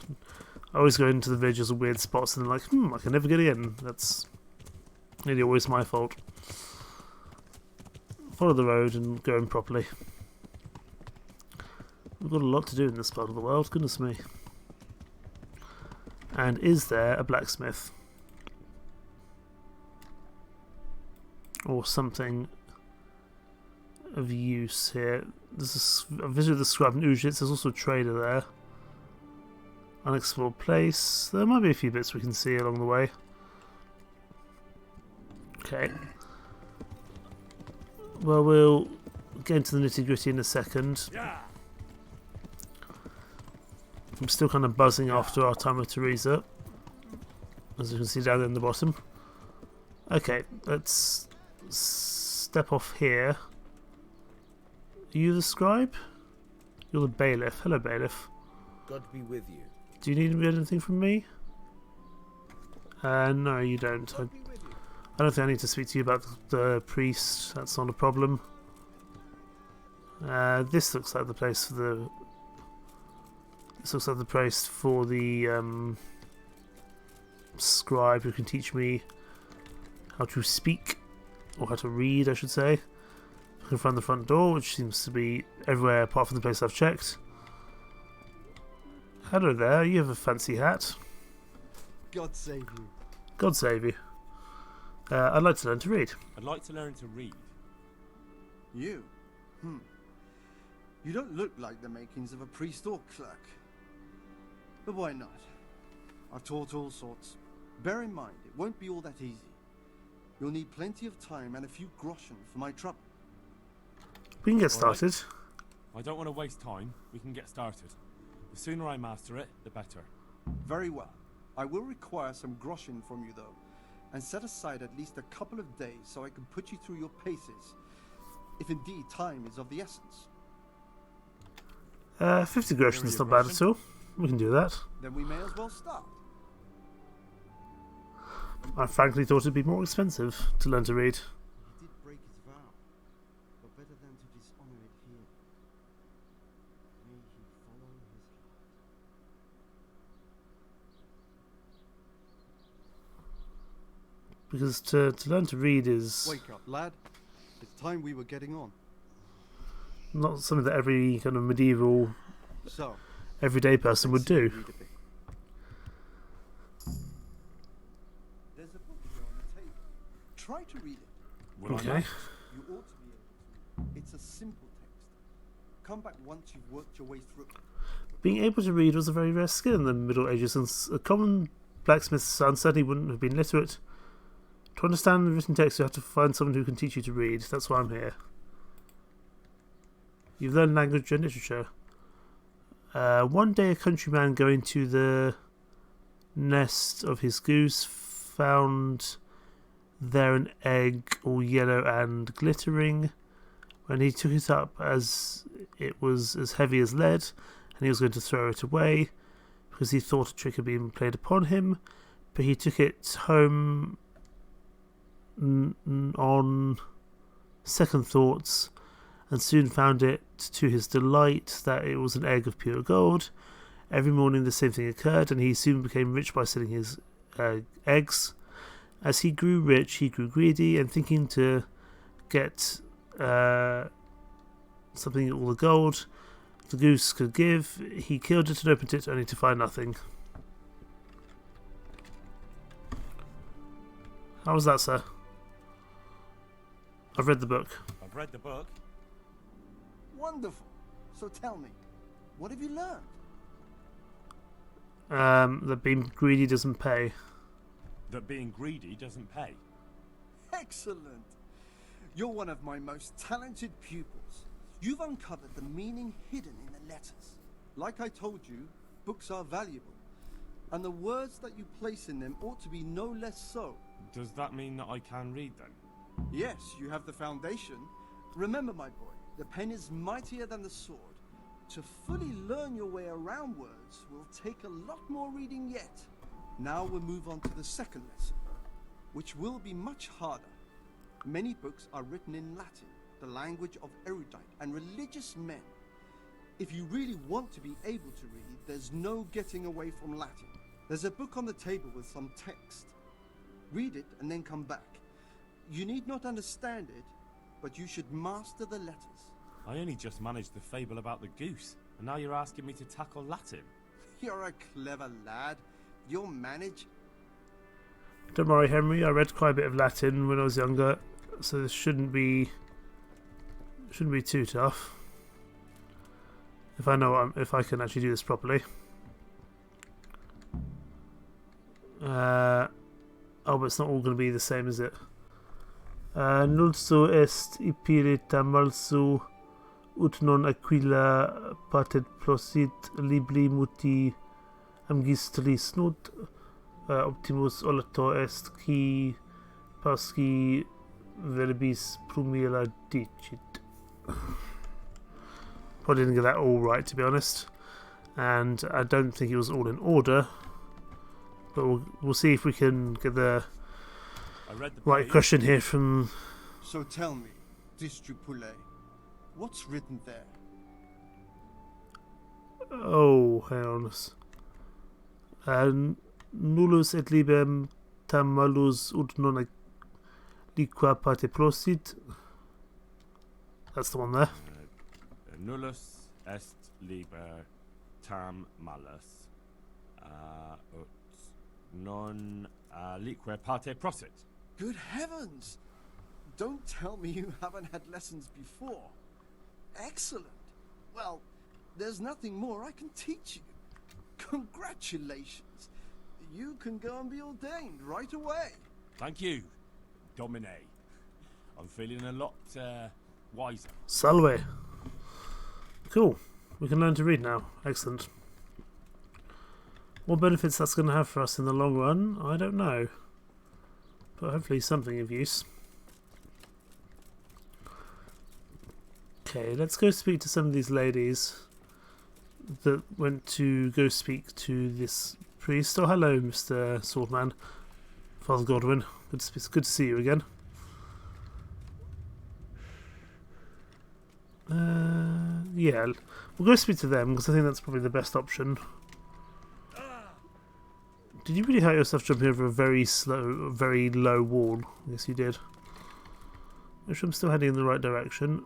I always go into the villages of weird spots and then like, I can never get in. That's nearly always my fault. Follow the road and go in properly. We've got a lot to do in this part of the world, goodness me. And is there a blacksmith? Or something of use here. There's a visitor the scribe in Ujits. There's also a trader there. Unexplored place. There might be a few bits we can see along the way. Okay. Well, we'll get into the nitty-gritty in a second. I'm still kind of buzzing after our time with Theresa, as you can see down there in the bottom. Okay, let's step off here. Are you the scribe? You're the bailiff. Hello, bailiff. God be with you. Do you need anything from me? No, you don't. I don't think I need to speak to you about the priest. That's not a problem. This looks like the place for the. This looks like the place for the scribe who can teach me how to speak, or how to read, I should say. I can find the front door, which seems to be everywhere apart from the place I've checked. Hello there, you have a fancy hat. God save you. God save you. I'd like to learn to read. I'd like to learn to read. You? You don't look like the makings of a priest or clerk. But why not? I've taught all sorts. Bear in mind, it won't be all that easy. You'll need plenty of time and a few groschen for my trouble. We can get started. I don't want to waste time. We can get started. The sooner I master it, the better. Very well. I will require some groschen from you, though, and set aside at least a couple of days so I can put you through your paces, if indeed time is of the essence. 50 groschen is not bad at all. We can do that. Then we may as well start. I frankly thought it'd be more expensive to learn to read. He did break his vow, but better than to dishonor it here. May he follow his heart. Because to learn to read is Wake up, lad. It's time we were getting on. not something that every kind of medieval, So, everyday person would do. read a bit. There's a book here on the table. Try to read it. Will I Okay. not? You ought to be able to. It's a simple text. Come back once you've worked your way through. Being able to read was a very rare skill in the Middle Ages, since a common blacksmith's son certainly wouldn't have been literate. To understand the written text, you have to find someone who can teach you to read. That's why I'm here. You've learned language and literature. One day, a countryman going to the nest of his goose found there an egg all yellow and glittering. When he took it up, as it was as heavy as lead, and he was going to throw it away because he thought a trick had been played upon him, but he took it home on second thoughts and soon found it to his delight that it was an egg of pure gold. Every morning the same thing occurred, and he soon became rich by selling his eggs. As he grew rich, he grew greedy, and thinking to get something all the gold the goose could give, he killed it and opened it only to find nothing. How was that, sir? I've read the book. I've read the book. Wonderful. So tell me, what have you learned? That being greedy doesn't pay. That being greedy doesn't pay. Excellent. You're one of my most talented pupils. You've uncovered the meaning hidden in the letters. Like I told you, books are valuable, and the words that you place in them ought to be no less so. Does that mean that I can read then? Yes, you have the foundation. Remember, my boy, the pen is mightier than the sword. To fully learn your way around words will take a lot more reading yet. Now we'll move on to the second lesson, which will be much harder. Many books are written in Latin, the language of erudite and religious men. If you really want to be able to read, there's no getting away from Latin. There's a book on the table with some text. Read it and then come back. You need not understand it, but you should master the letters. I only just managed the fable about the goose, and now you're asking me to tackle Latin. You're a clever lad. You'll manage. Don't worry, Henry. I read quite a bit of Latin when I was younger, so this shouldn't be too tough. If I can actually do this properly. Oh, but it's not all going to be the same, is it? Nulso est ipirita malsu ut non aquila patet prosit libri muti amgistri snut optimus olato est qui pasci verbis prumila dicit. Probably didn't get that all right, to be honest, and I don't think it was all in order, but we'll see if we can get the right question here from... So tell me, Distrupule, what's written there? Oh, hang on. Nullus et libem tam malus ut non liqua parte prosit. That's the one there. Nullus est liber tam malus ut non lique parte prosit. Good heavens! Don't tell me you haven't had lessons before. Excellent. Well, there's nothing more I can teach you. Congratulations. You can go and be ordained right away. Thank you, Domine. I'm feeling a lot wiser. Salve. Cool. We can learn to read now. Excellent. What benefits that's going to have for us in the long run, I don't know. But hopefully something of use. Okay, let's go speak to some of these ladies that went to go speak to this priest. Oh, hello, Mr. Swordman. Father Godwin. Good to see you again. Yeah, we'll go speak to them because I think that's probably the best option. Did you really hurt yourself jumping over a very low wall? Yes, you did. Which I'm still heading in the right direction.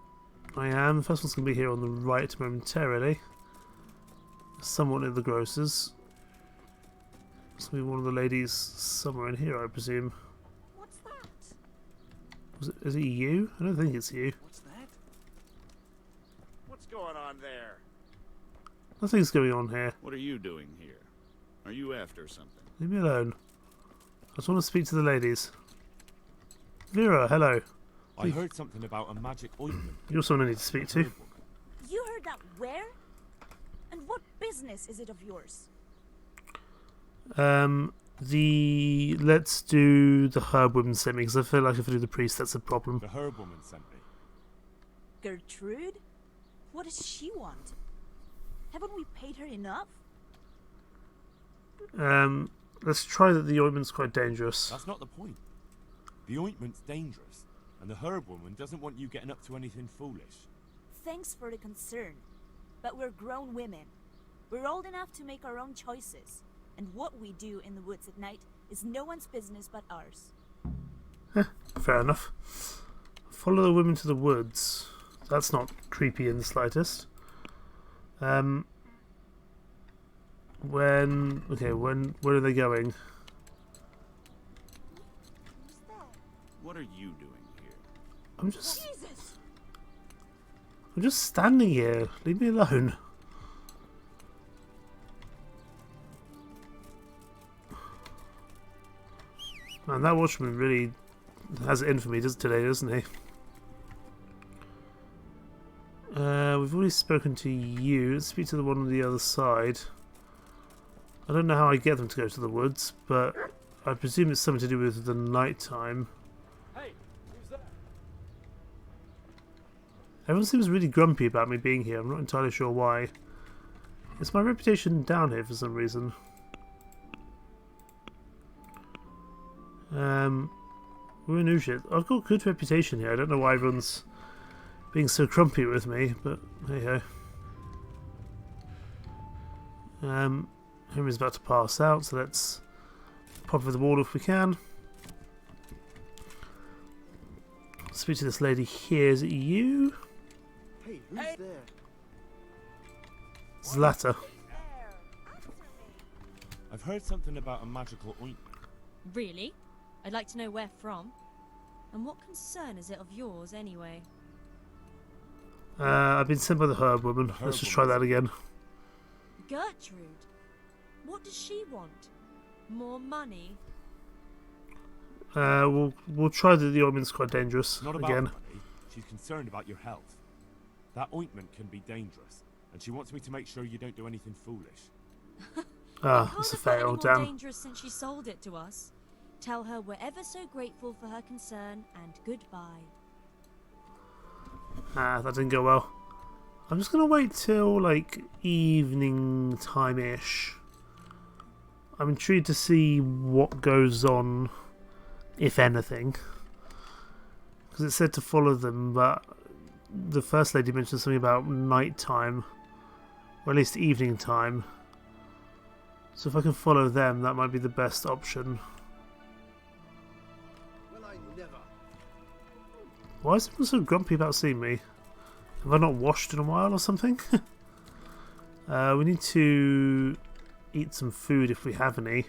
I am. The first one's going to be here on the right momentarily. Somewhat near the grocers. It's going to be one of the ladies somewhere in here, I presume. What's that? Is it you? I don't think it's you. What's that? What's going on there? Nothing's going on here. What are you doing here? Are you after something? Leave me alone. I just want to speak to the ladies. Vera, hello. I heard something about a magic ointment. You're someone I need to speak to. You heard that where? And what business is it of yours? Let's do the herb woman sent me, because I feel like if I do the priest, that's a problem. The herb woman sent me. Gertrude? What does she want? Haven't we paid her enough? Let's try that the ointment's quite dangerous. That's not the point. The ointment's dangerous, and the herb woman doesn't want you getting up to anything foolish. Thanks for the concern, but we're grown women. We're old enough to make our own choices, and what we do in the woods at night is no one's business but ours. Fair enough. Follow the women to the woods. That's not creepy in the slightest. Where are they going? What are you doing here? I'm just standing here. Leave me alone. Man, that watchman really has it in for me today, doesn't he? We've already spoken to you. Let's speak to the one on the other side. I don't know how I get them to go to the woods, but I presume it's something to do with the night time. Hey, who's that? Everyone seems really grumpy about me being here. I'm not entirely sure why. Is my reputation down here for some reason? We're in Ujit. I've got a good reputation here. I don't know why everyone's being so grumpy with me, but hey ho. Henry's about to pass out, so let's pop over the wall if we can. Speak to this lady here. Is it you? Hey, who's there? Zlata. I've heard something about a magical ointment. Really? I'd like to know where from. And what concern is it of yours, anyway? I've been sent by the herb woman. Let's just try that again. Gertrude? What does she want? More money? We'll try that the ointment's quite dangerous Not about again. money. She's concerned about your health. That ointment can be dangerous, and she wants me to make sure you don't do anything foolish. It's a fail, More damn. dangerous since she sold it to us. Tell her we're ever so grateful for her concern, and goodbye. That didn't go well. I'm just gonna wait till like evening time-ish. I'm intrigued to see what goes on, if anything. Because it said to follow them, but the first lady mentioned something about night time, or at least evening time. So if I can follow them, that might be the best option. Well, I never. Why is everyone so grumpy about seeing me? Have I not washed in a while or something? We need to eat some food if we have any.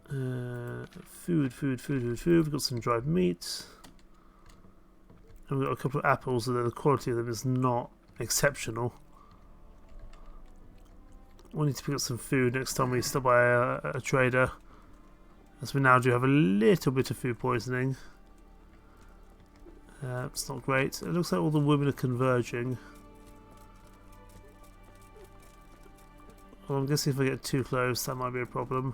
Food. We've got some dried meat. And we've got a couple of apples, although the quality of them is not exceptional. We need to pick up some food next time we stop by a trader, as we now do have a little bit of food poisoning. It's not great. It looks like all the women are converging. Well, I'm guessing if I get too close, that might be a problem.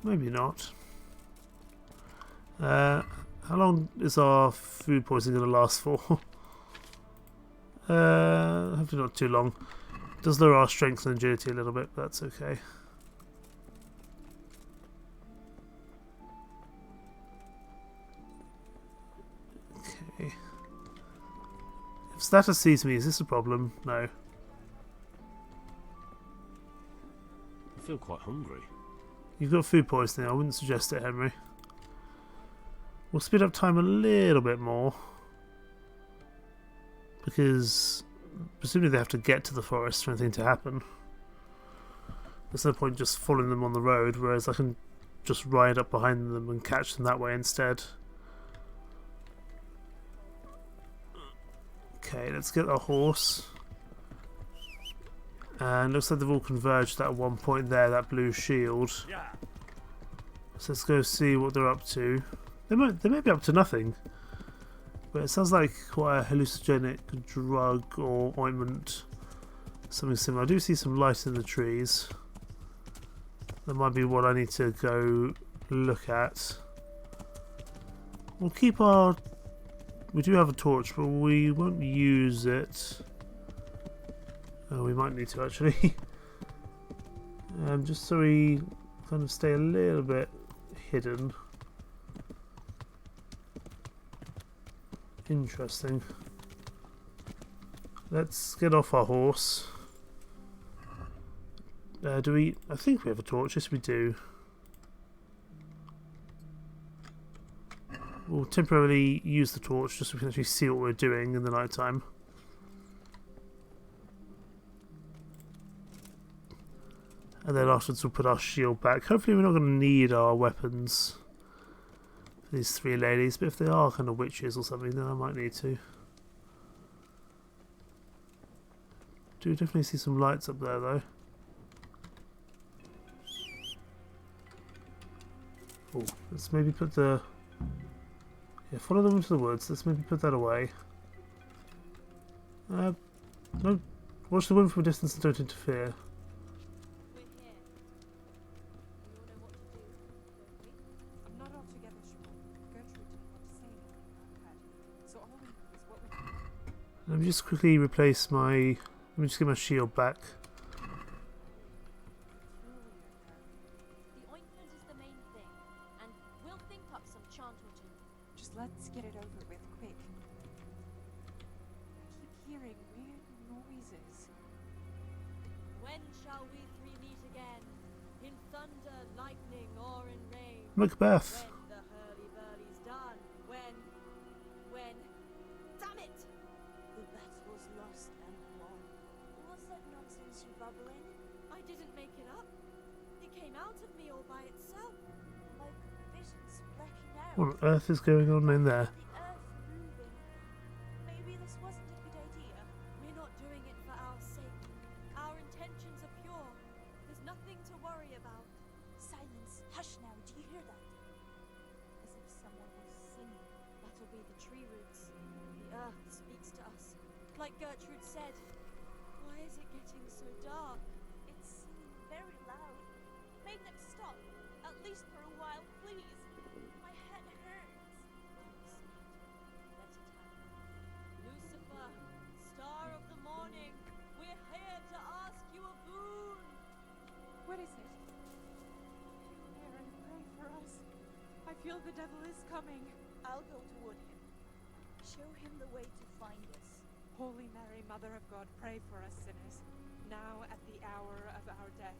Maybe not. How long is our food poisoning going to last for? Hopefully not too long. It does lower our strength and agility a little bit, but that's okay. Status sees me. Is this a problem? No. I feel quite hungry. You've got food poisoning. I wouldn't suggest it, Henry. We'll speed up time a little bit more. Because presumably they have to get to the forest for anything to happen. There's no point just following them on the road, whereas I can just ride up behind them and catch them that way instead. Okay, let's get our horse. And looks like they've all converged at one point there, that blue shield. So let's go see what they're up to. They may be up to nothing. But it sounds like quite a hallucinogenic drug or ointment. Something similar. I do see some light in the trees. That might be what I need to go look at. We'll keep our... We do have a torch, but we won't use it. Oh, we might need to actually. Just so we kind of stay a little bit hidden. Interesting. Let's get off our horse. Do we... I think we have a torch. Yes, we do. We'll temporarily use the torch just so we can actually see what we're doing in the night time. And then afterwards we'll put our shield back. Hopefully we're not going to need our weapons for these three ladies, but if they are kind of witches or something, then I might need to. Do definitely see some lights up there though. Oh, let's maybe put the... Yeah, follow them into the woods. Let's maybe put that away. No, watch the wind from a distance and don't interfere. Let me just quickly replace my... Let me just get my shield back. The ointment is the main thing, and we'll think up some chant or two. Just let's get it over with quick. I keep hearing weird noises. When shall we three meet again? In thunder, lightning, or in rain? Macbeth. When the hurly-burly's done. When... Damn it! The battle's lost and won. What's that nonsense you bubbling? I didn't make it up. It came out of me all by itself. Like visions blacking out. What on earth is going on in there? The earth moving. Maybe this wasn't a good idea. We're not doing it for our sake. Our intentions are pure. There's nothing to worry about. Silence. Hush now. Do you hear that? As if someone was singing. That'll be the tree roots. The earth speaks to us. Like Gertrude said. Why is it getting so dark? It's singing very loud. Make them stop. At least for a while, please. My head hurts. Let it happen. Lucifer, star of the morning, we're here to ask you a boon. What is it? Hear and pray for us. I feel the devil is coming. I'll go toward him. Show him the way to find us. Holy Mary, Mother of God, pray for us sinners, now at the hour of our death.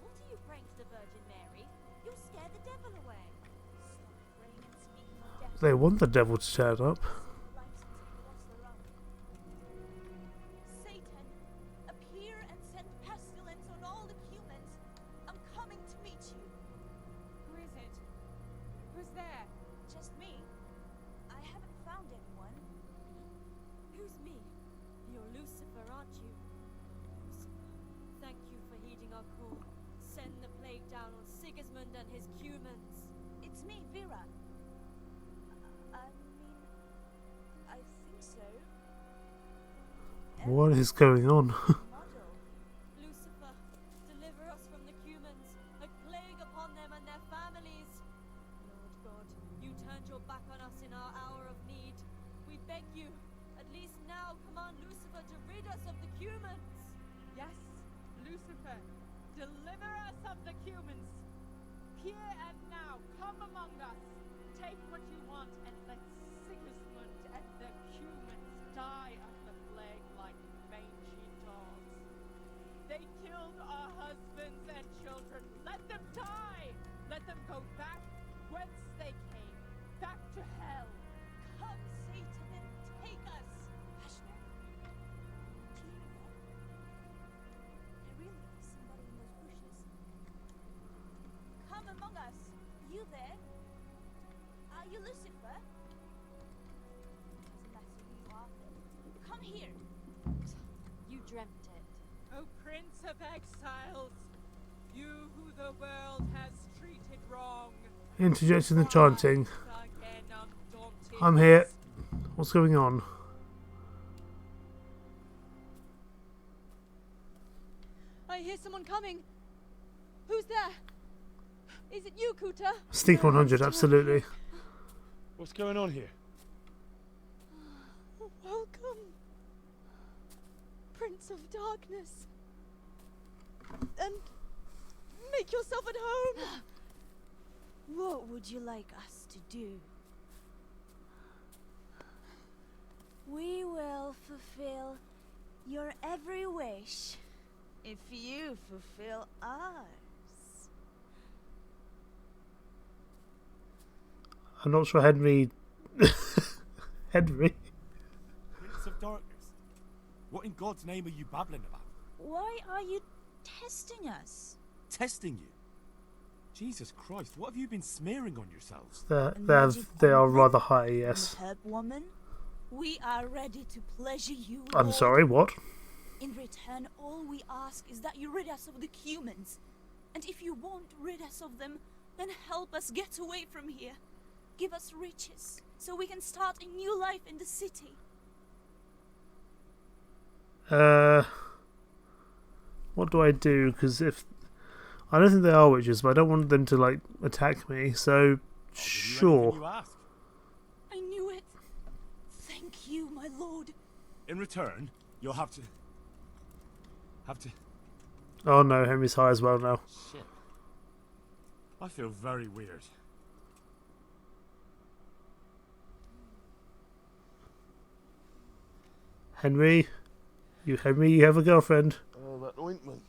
What are you praying to the Virgin Mary? You'll scare the devil away. Stop praying and speaking of death. They want the devil to turn up. Satan, appear and send pestilence on all the humans. I'm coming to meet you. Who is it? Who's there? Just me. I haven't found anyone. Who's me? You're Lucifer, aren't you? Lucifer, thank you for heeding our call. Send the plague down on Sigismund and his humans. It's me, Vera. I mean, I think so. What is going on? Lucifer, deliver us from the humans. A plague upon them and their families. Lord God, you turned your back on us in our hour of need. We beg you, at least now command Lucifer to rid us of the humans. Yes, Lucifer, deliver us of the humans. Here and now, come among us. Take what you want and let Sigismund and the humans die of the there? Are you Lucifer? Doesn't matter who you are, Phil. Come here. You dreamt it. O Prince of Exiles, you who the world has treated wrong. Interjecting the chanting. Again undaunted. I'm here. What's going on? I hear someone coming. Who's there? Is it you, Kuta? Sneak 100, absolutely. What's going on here? Welcome, Prince of Darkness. And make yourself at home. What would you like us to do? We will fulfill your every wish if you fulfill ours. I'm not sure Henry... Henry? Prince of Darkness? What in God's name are you babbling about? Why are you testing us? Testing you? Jesus Christ, what have you been smearing on yourselves? They are rather high, yes. Herb woman, we are ready to pleasure you, I'm Lord. sorry, what? In return, all we ask is that you rid us of the humans. And if you won't rid us of them, then help us get away from here. Give us riches, so we can start a new life in the city. What do I do? Because if... I don't think they are witches, but I don't want them to, like, attack me, so... Sure. I knew it. Thank you, my lord. In return, you'll have to... Oh no, Henry's high as well now. Shit. I feel very weird. Henry, you have a girlfriend. Oh, that ointment.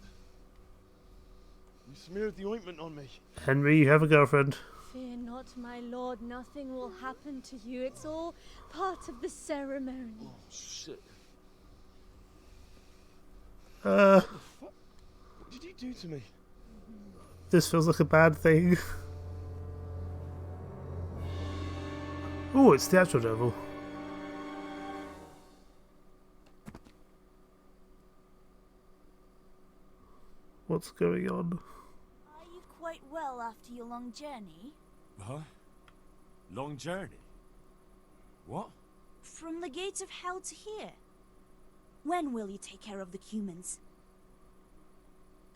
You smeared the ointment on me. Henry, you have a girlfriend. Fear not, my lord. Nothing will happen to you. It's all part of the ceremony. Oh, shit. What did you do to me? This feels like a bad thing. Oh, it's the actual devil. What's going on? Are you quite well after your long journey? Huh? Long journey? What? From the gates of hell to here. When will you take care of the humans?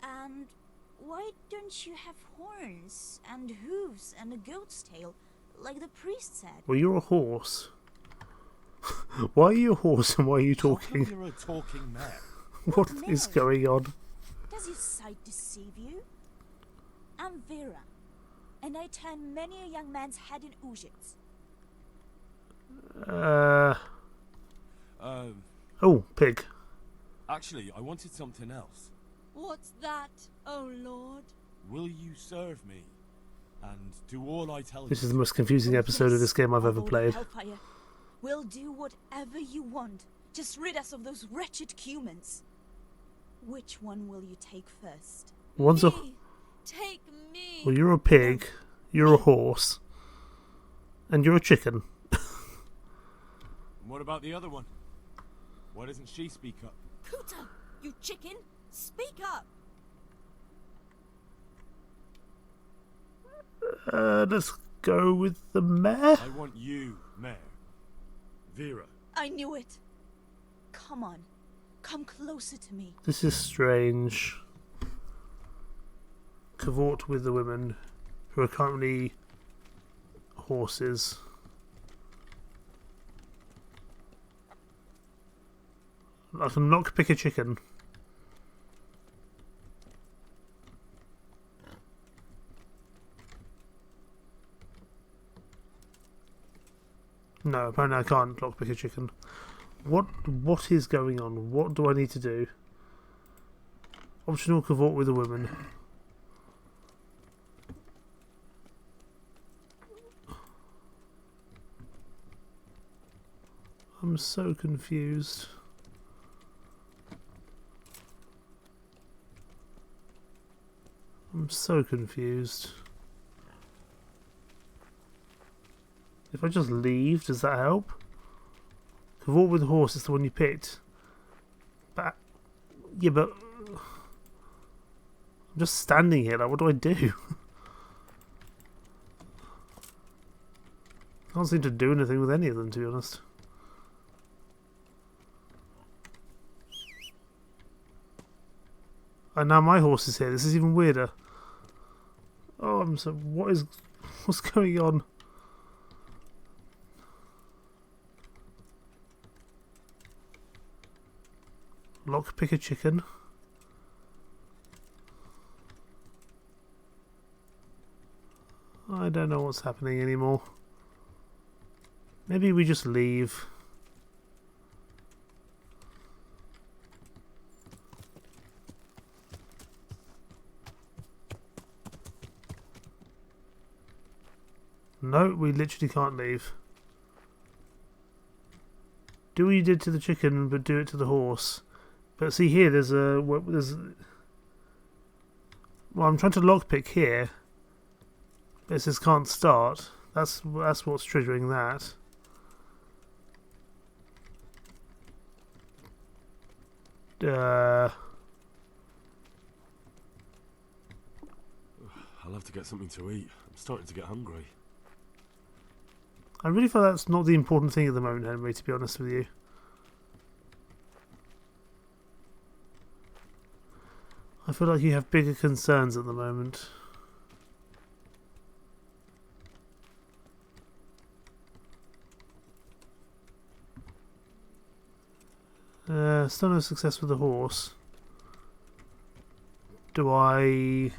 And why don't you have horns and hooves and a goat's tail, like the priest said? Well, you're a horse. Why are you a horse and why are you talking? You're a talking man. What is going on? Does your sight deceive you? I'm Vera, and I turn many a young man's head in Uzhitz. Oh, pig. Actually, I wanted something else. What's that, oh lord? Will you serve me and do all I tell you? This is the most confusing episode of this game I've ever played. Hellfire. We'll do whatever you want. Just rid us of those wretched humans. Which one will you take first? One's a... Take me. Well, you're a pig, you're a horse, and you're a chicken. What about the other one? Why doesn't she speak up? Kuta, you chicken, speak up. Let's go with the mare. I want you, Mare. Vera. I knew it. Come on. Come closer to me. This is strange. Cavort with the women who are currently horses. I can knock pick a chicken. No, apparently I can't lock pick a chicken. What is going on? What do I need to do? Optional cavort with a woman. I'm so confused. I'm so confused. If I just leave, does that help? Because walk with the horse is the one you picked. But yeah, but I'm just standing here. Like, what do I do? Can't seem to do anything with any of them, to be honest. And now my horse is here. This is even weirder. Oh, I'm so. What's going on? Lockpick a chicken. I don't know what's happening anymore. Maybe we just leave. No, we literally can't leave. Do what you did to the chicken, but do it to the horse. But see here, there's a... Well, I'm trying to lockpick here. But it says can't start. That's what's triggering that. I'll have to get something to eat. I'm starting to get hungry. I really feel that's not the important thing at the moment, Henry, to be honest with you. I feel like you have bigger concerns at the moment. Still no success with the horse. Do I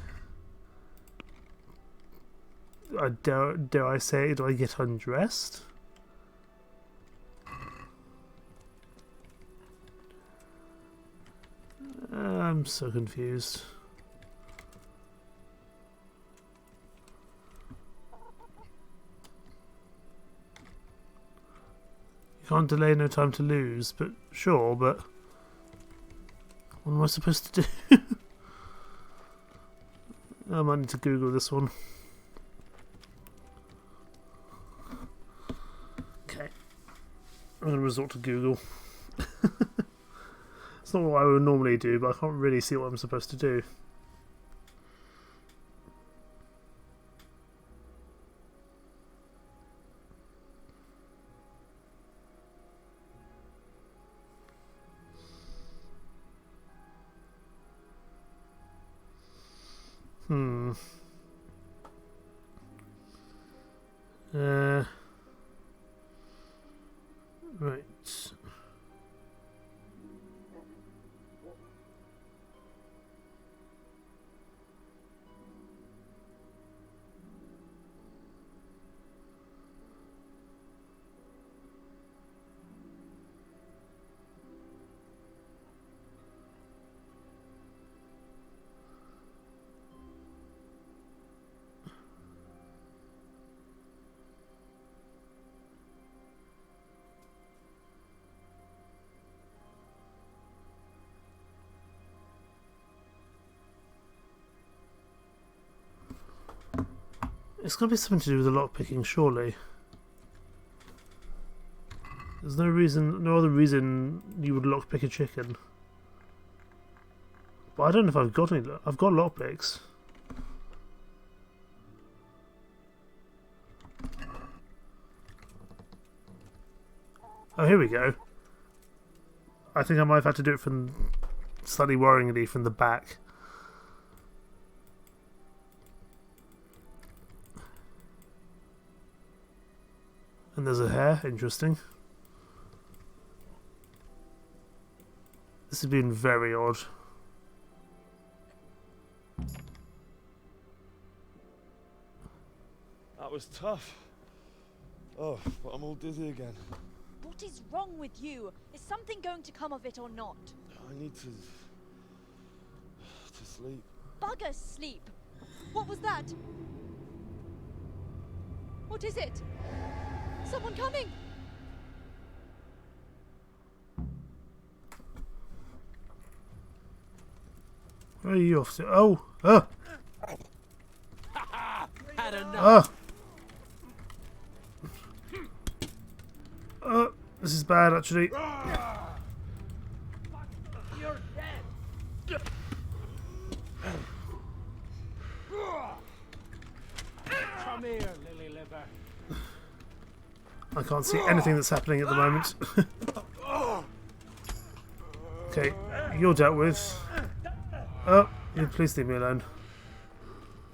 dare I say, do I get undressed? I'm so confused. You can't delay, no time to lose, but sure, but what am I supposed to do? I might need to Google this one. Okay. I'm going to resort to Google. It's not what I would normally do, but I can't really see what I'm supposed to do. Right. It's got to be something to do with the lockpicking, surely. There's no other reason you would lockpick a chicken. But I don't know if I've got any. I've got lockpicks. Oh, here we go. I think I might have had to do it from, slightly worryingly, from the back. And there's a hair, interesting. This has been very odd. That was tough. Oh, but I'm all dizzy again. What is wrong with you? Is something going to come of it or not? I need to sleep. Bugger sleep! What was that? What is it? Someone coming! Where are you off to? Oh! Oh! Had enough. This is bad, actually. You're dead. Come here, lily liver. I can't see anything that's happening at the moment. Okay, you're dealt with. Oh, you please leave me alone.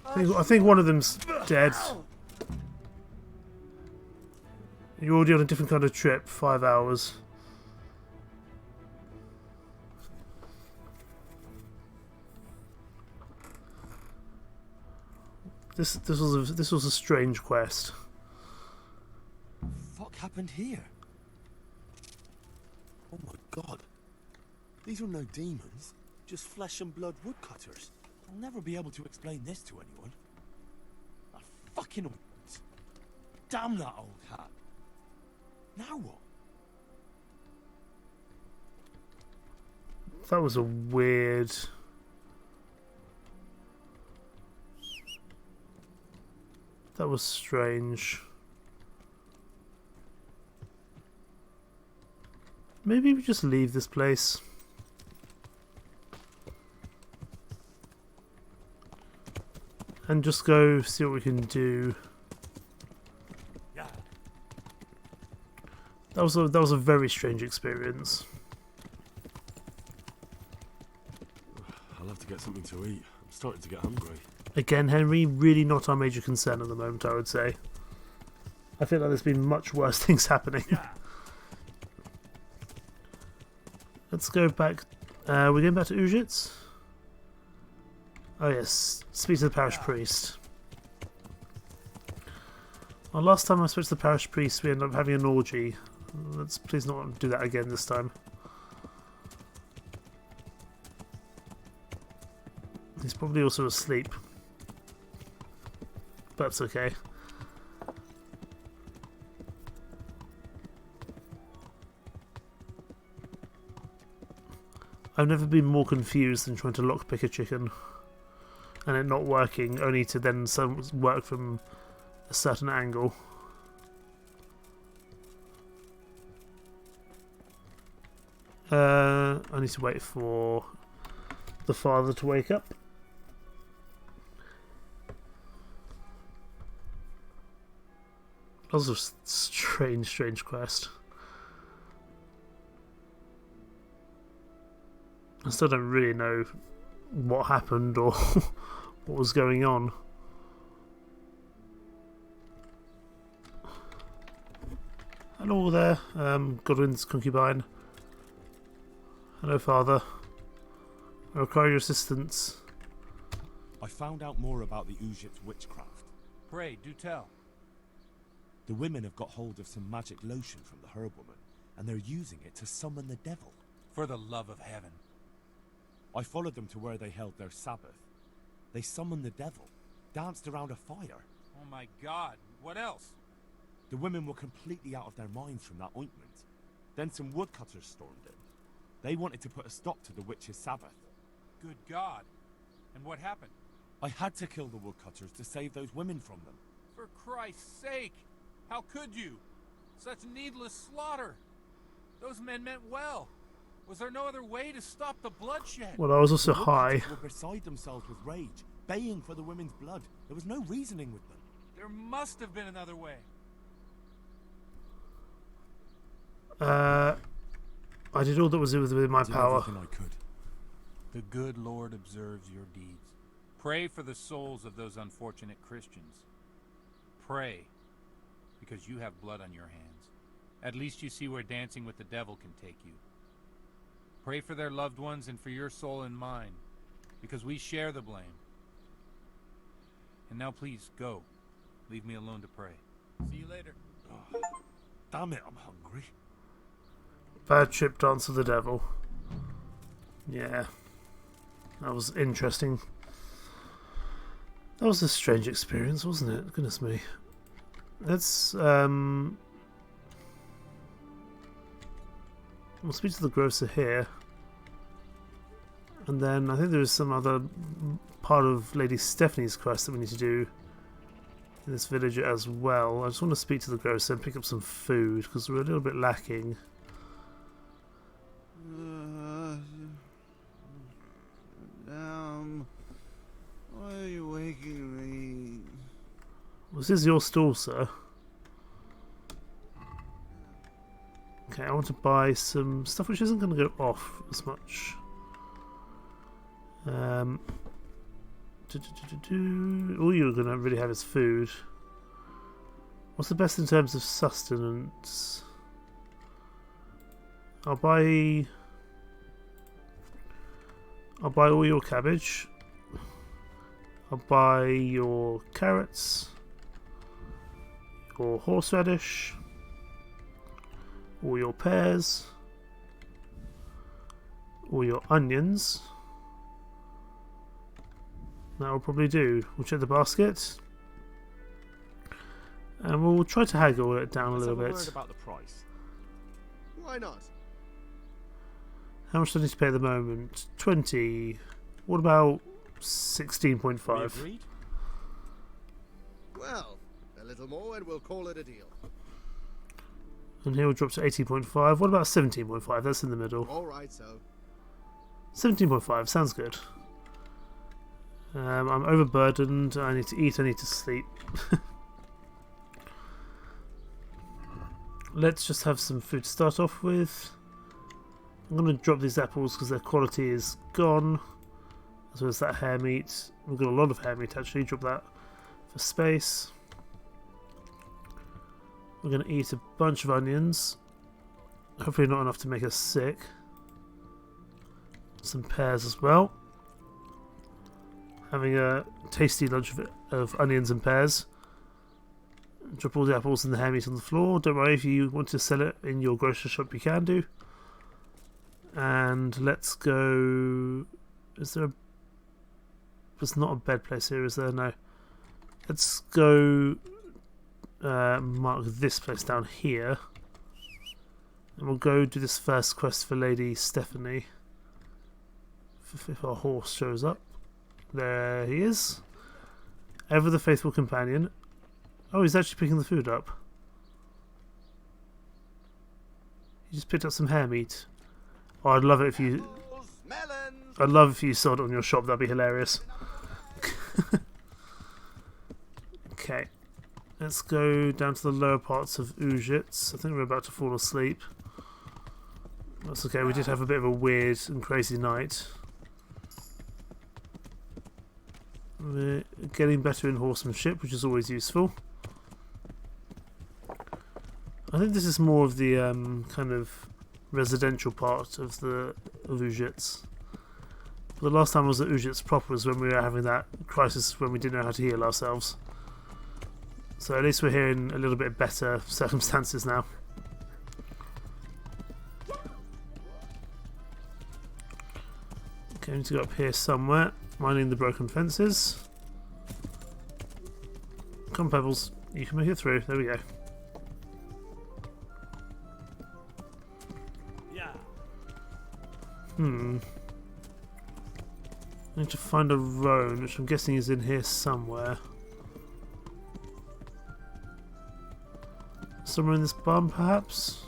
I think one of them's dead. You're already on a different kind of trip. 5 hours. This was a strange quest. What happened here? Oh my god. These are no demons, just flesh and blood woodcutters. I'll never be able to explain this to anyone. That fucking old... Damn that old hat. Now what? That was a weird... That was strange. Maybe we just leave this place. And just go see what we can do. That was a very strange experience. I'll have to get something to eat. I'm starting to get hungry. Again, Henry, really not our major concern at the moment, I would say. I feel like there's been much worse things happening. Let's go back. We're going back to Ujitz? Oh yes, speak to the parish priest. Well, last time I spoke to the parish priest, we ended up having an orgy. Let's please not do that again this time. He's probably also asleep. But that's okay. I've never been more confused than trying to lockpick a chicken and it not working, only to then work from a certain angle. I need to wait for the father to wake up. That was a strange quest. I still don't really know what happened or what was going on. Hello there, Godwin's concubine. Hello, father. I require your assistance. I found out more about the Ujit's witchcraft. Pray, do tell. The women have got hold of some magic lotion from the herb woman, and they're using it to summon the devil. For the love of heaven. I followed them to where they held their Sabbath. They summoned the devil, danced around a fire. Oh my god, what else? The women were completely out of their minds from that ointment. Then some woodcutters stormed in. They wanted to put a stop to the witch's Sabbath. Good god. And what happened? I had to kill the woodcutters to save those women from them. For Christ's sake! How could you? Such needless slaughter! Those men meant well. Was there no other way to stop the bloodshed? Well, I was also the high. Woodcutters were beside themselves with rage, baying for the women's blood. There was no reasoning with them. There must have been another way. I did all that was within my power. Everything I could. The good Lord observes your deeds. Pray for the souls of those unfortunate Christians. Pray, because you have blood on your hands. At least you see where dancing with the devil can take you. Pray for their loved ones and for your soul and mine, because we share the blame. And now please, go. Leave me alone to pray. See you later. Oh, damn it, I'm hungry. Bad trip dance of the devil. Yeah. That was interesting. That was a strange experience, wasn't it? Goodness me. Let's we'll speak to the grocer here. And then I think there is some other part of Lady Stephanie's quest that we need to do in this village as well. I just want to speak to the grocer and pick up some food because we're a little bit lacking. Why are you waking me? Well, this is your stall, sir. Okay, I want to buy some stuff which isn't going to go off as much. All you're going to really have is food. What's the best in terms of sustenance? I'll buy all your cabbage. I'll buy your carrots, your horseradish, all your pears, all your onions. That will probably do. We'll check the basket. And we'll try to haggle it down a little bit. Word about the price. Why not? How much do I need to pay at the moment? 20. What about 16.5? Agreed? Well, a little more and we'll call it a deal. And here we'll drop to 18.5. What about 17.5? That's in the middle. Alright, so. 17.5. Sounds good. I'm overburdened. I need to eat. I need to sleep. Let's just have some food to start off with. I'm going to drop these apples because their quality is gone. As well as that hare meat. We've got a lot of hare meat actually. Drop that for space. We're going to eat a bunch of onions. Hopefully not enough to make us sick. Some pears as well. Having a tasty lunch of onions and pears. Drop all the apples and the hare meat on the floor. Don't worry, if you want to sell it in your grocery shop, you can do. And let's go. Is there a. There's not a bed place here, is there? No. Let's go mark this place down here. And we'll go do this first quest for Lady Stephanie. If our horse shows up. There he is. Ever the faithful companion. Oh, he's actually picking the food up. He just picked up some hare meat. Oh, I'd love it if you... I'd love if you sold it on your shop. That'd be hilarious. Okay. Let's go down to the lower parts of Ujits. I think we're about to fall asleep. That's okay. We did have a bit of a weird and crazy night. We're getting better in horsemanship, which is always useful. I think this is more of the kind of residential part of Ujits. The last time I was at Ujits proper was when we were having that crisis when we didn't know how to heal ourselves. So at least we're here in a little bit better circumstances now. Okay, we need to go up here somewhere. Mining the broken fences. Come on, Pebbles. You can make it through. There we go. Yeah. I need to find a roan, which I'm guessing is in here somewhere. Somewhere in this barn, perhaps?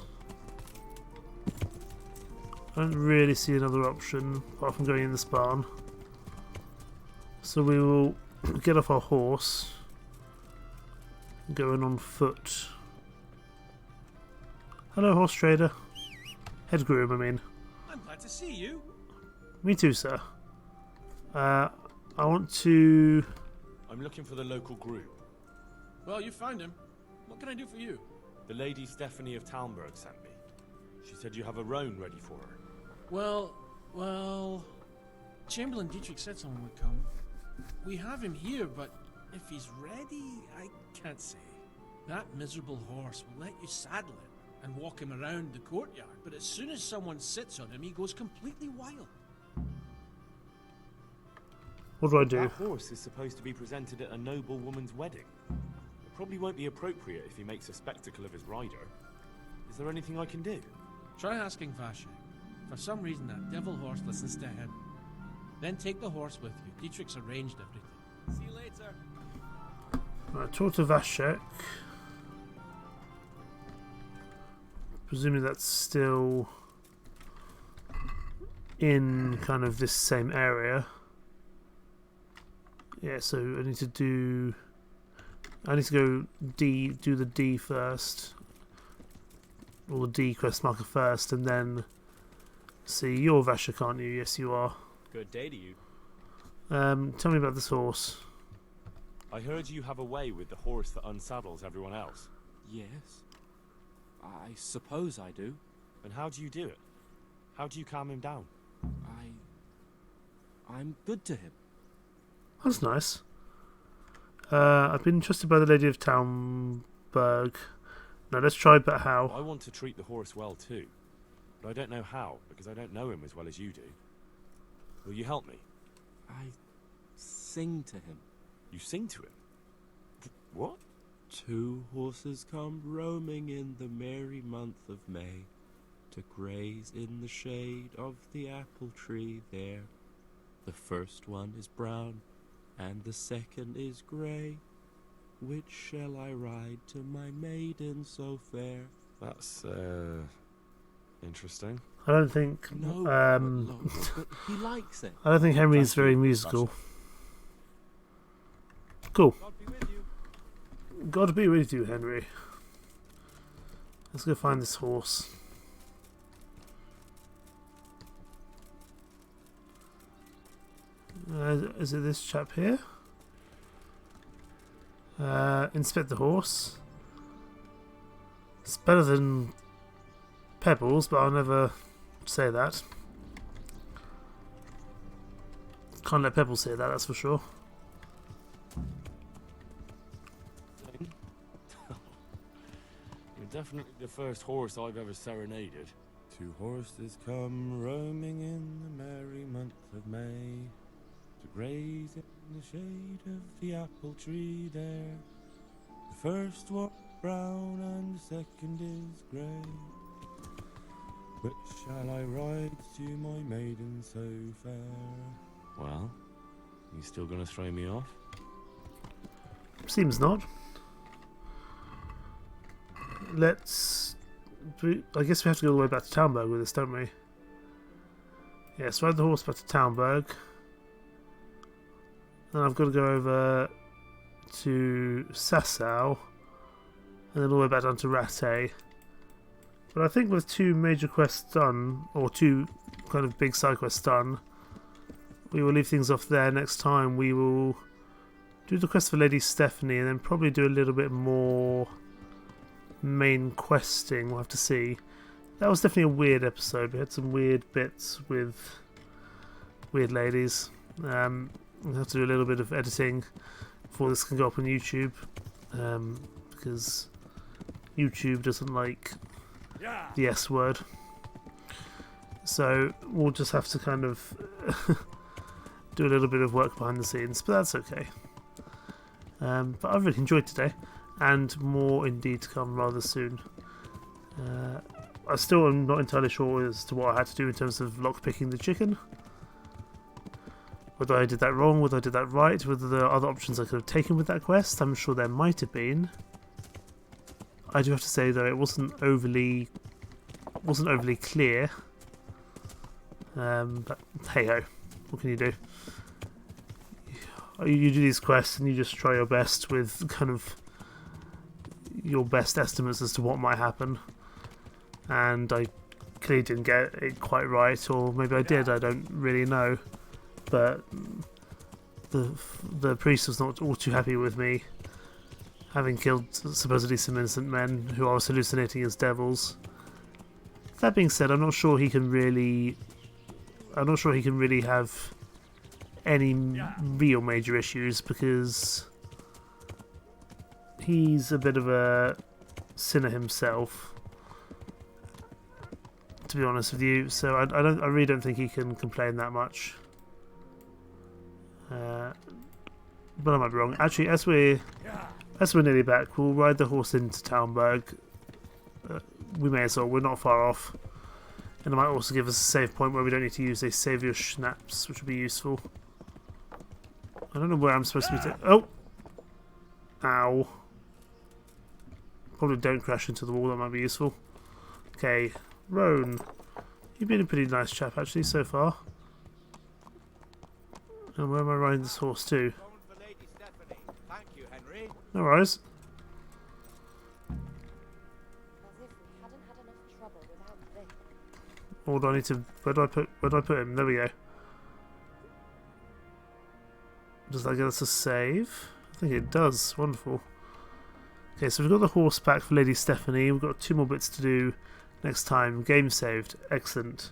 I don't really see another option apart from going in this barn. So we will get off our horse. Going on foot. Hello, horse trader. Head groom, I mean. I'm glad to see you. Me too, sir. I want to... I'm looking for the local group. Well, you found him. What can I do for you? The Lady Stephanie of Talmberg sent me. She said you have a roan ready for her. Well... Chamberlain Dietrich said someone would come. We have him here, but if he's ready, I can't say. That miserable horse will let you saddle him and walk him around the courtyard, but as soon as someone sits on him, he goes completely wild. What do I do? That horse is supposed to be presented at a noble woman's wedding. It probably won't be appropriate if he makes a spectacle of his rider. Is there anything I can do? Try asking Vasha. For some reason, that devil horse listens to him. Then take the horse with you. Dietrich's arranged everything. See you later. Right, talk to Vashek. Presumably that's still in kind of this same area. Yeah, so I need to go do the D first. Or the D quest marker first, and then see, you're Vashek, aren't you? Yes, you are. Good day to you. Tell me about this horse. I heard you have a way with the horse that unsaddles everyone else. Yes. I suppose I do. And how do you do it? How do you calm him down? I'm good to him. That's nice. I've been trusted by the Lady of Talmberg. Now let's try but how. I want to treat the horse well too, but I don't know how, because I don't know him as well as you do. Will you help me? I sing to him. You sing to him? What? 2 horses come roaming in the merry month of May, to graze in the shade of the apple tree there. The first one is brown, and the second is grey. Which shall I ride to my maiden so fair? That's, interesting. I don't think... No, but he likes it. I don't think Henry's very musical. Cool. God be with you, Henry. Let's go find this horse. Is it this chap here? Inspect the horse. It's better than Pebbles, but I'll never say that. Can't let Pebbles say that, that's for sure. You're definitely the first horse I've ever serenaded. 2 horses come roaming in the merry month of May, to graze in the shade of the apple tree there. The first one brown and the second is grey. Which shall I ride to my maiden so fair? Well, you still gonna throw me off? Seems not. Let's... I guess we have to go all the way back to Talmberg with this, don't we? Yes, ride the horse back to Talmberg. Then I've got to go over to Sasau, and then all the way back down to Rattay. But I think with 2 major quests done, or 2 kind of big side quests done, we will leave things off there. Next time we will do the quest for Lady Stephanie, and then probably do a little bit more main questing. We'll have to see. That was definitely a weird episode. We had some weird bits with weird ladies. We'll have to do a little bit of editing before this can go up on YouTube, because YouTube doesn't like the S word. So we'll just have to kind of do a little bit of work behind the scenes, but that's okay. But I've really enjoyed today, and more indeed to come rather soon. I still am not entirely sure as to what I had to do in terms of lockpicking the chicken. Whether I did that wrong, whether I did that right, whether there are other options I could have taken with that quest. I'm sure there might have been. I do have to say though, it wasn't overly clear. But hey ho, what can you do? You do these quests and you just try your best with kind of your best estimates as to what might happen. And I clearly didn't get it quite right, or maybe I did, I don't really know. But the priest was not all too happy with me having killed supposedly some innocent men who I was hallucinating as devils. That being said, I'm not sure he can really have any real major issues, because he's a bit of a sinner himself, to be honest with you. So I really don't think he can complain that much. But I might be wrong. Actually, as we're nearly back, we'll ride the horse into Talmberg. We may as well. We're not far off. And it might also give us a save point where we don't need to use a Saviour Schnapps, which would be useful. I don't know where I'm supposed to be. Oh! Ow. Probably don't crash into the wall, that might be useful. Okay, Roan. You've been a pretty nice chap actually so far. And where am I riding this horse to? Thank you, Henry. No worries. Or do I need to... where do I put him? There we go. Does that get us a save? I think it does. Wonderful. Okay, so we've got the horse back for Lady Stephanie. We've got 2 more bits to do next time. Game saved. Excellent.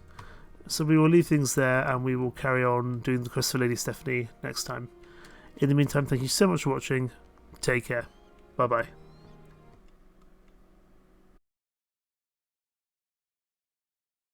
So we will leave things there and we will carry on doing the quest for Lady Stephanie next time. In the meantime, thank you so much for watching. Take care. Bye bye.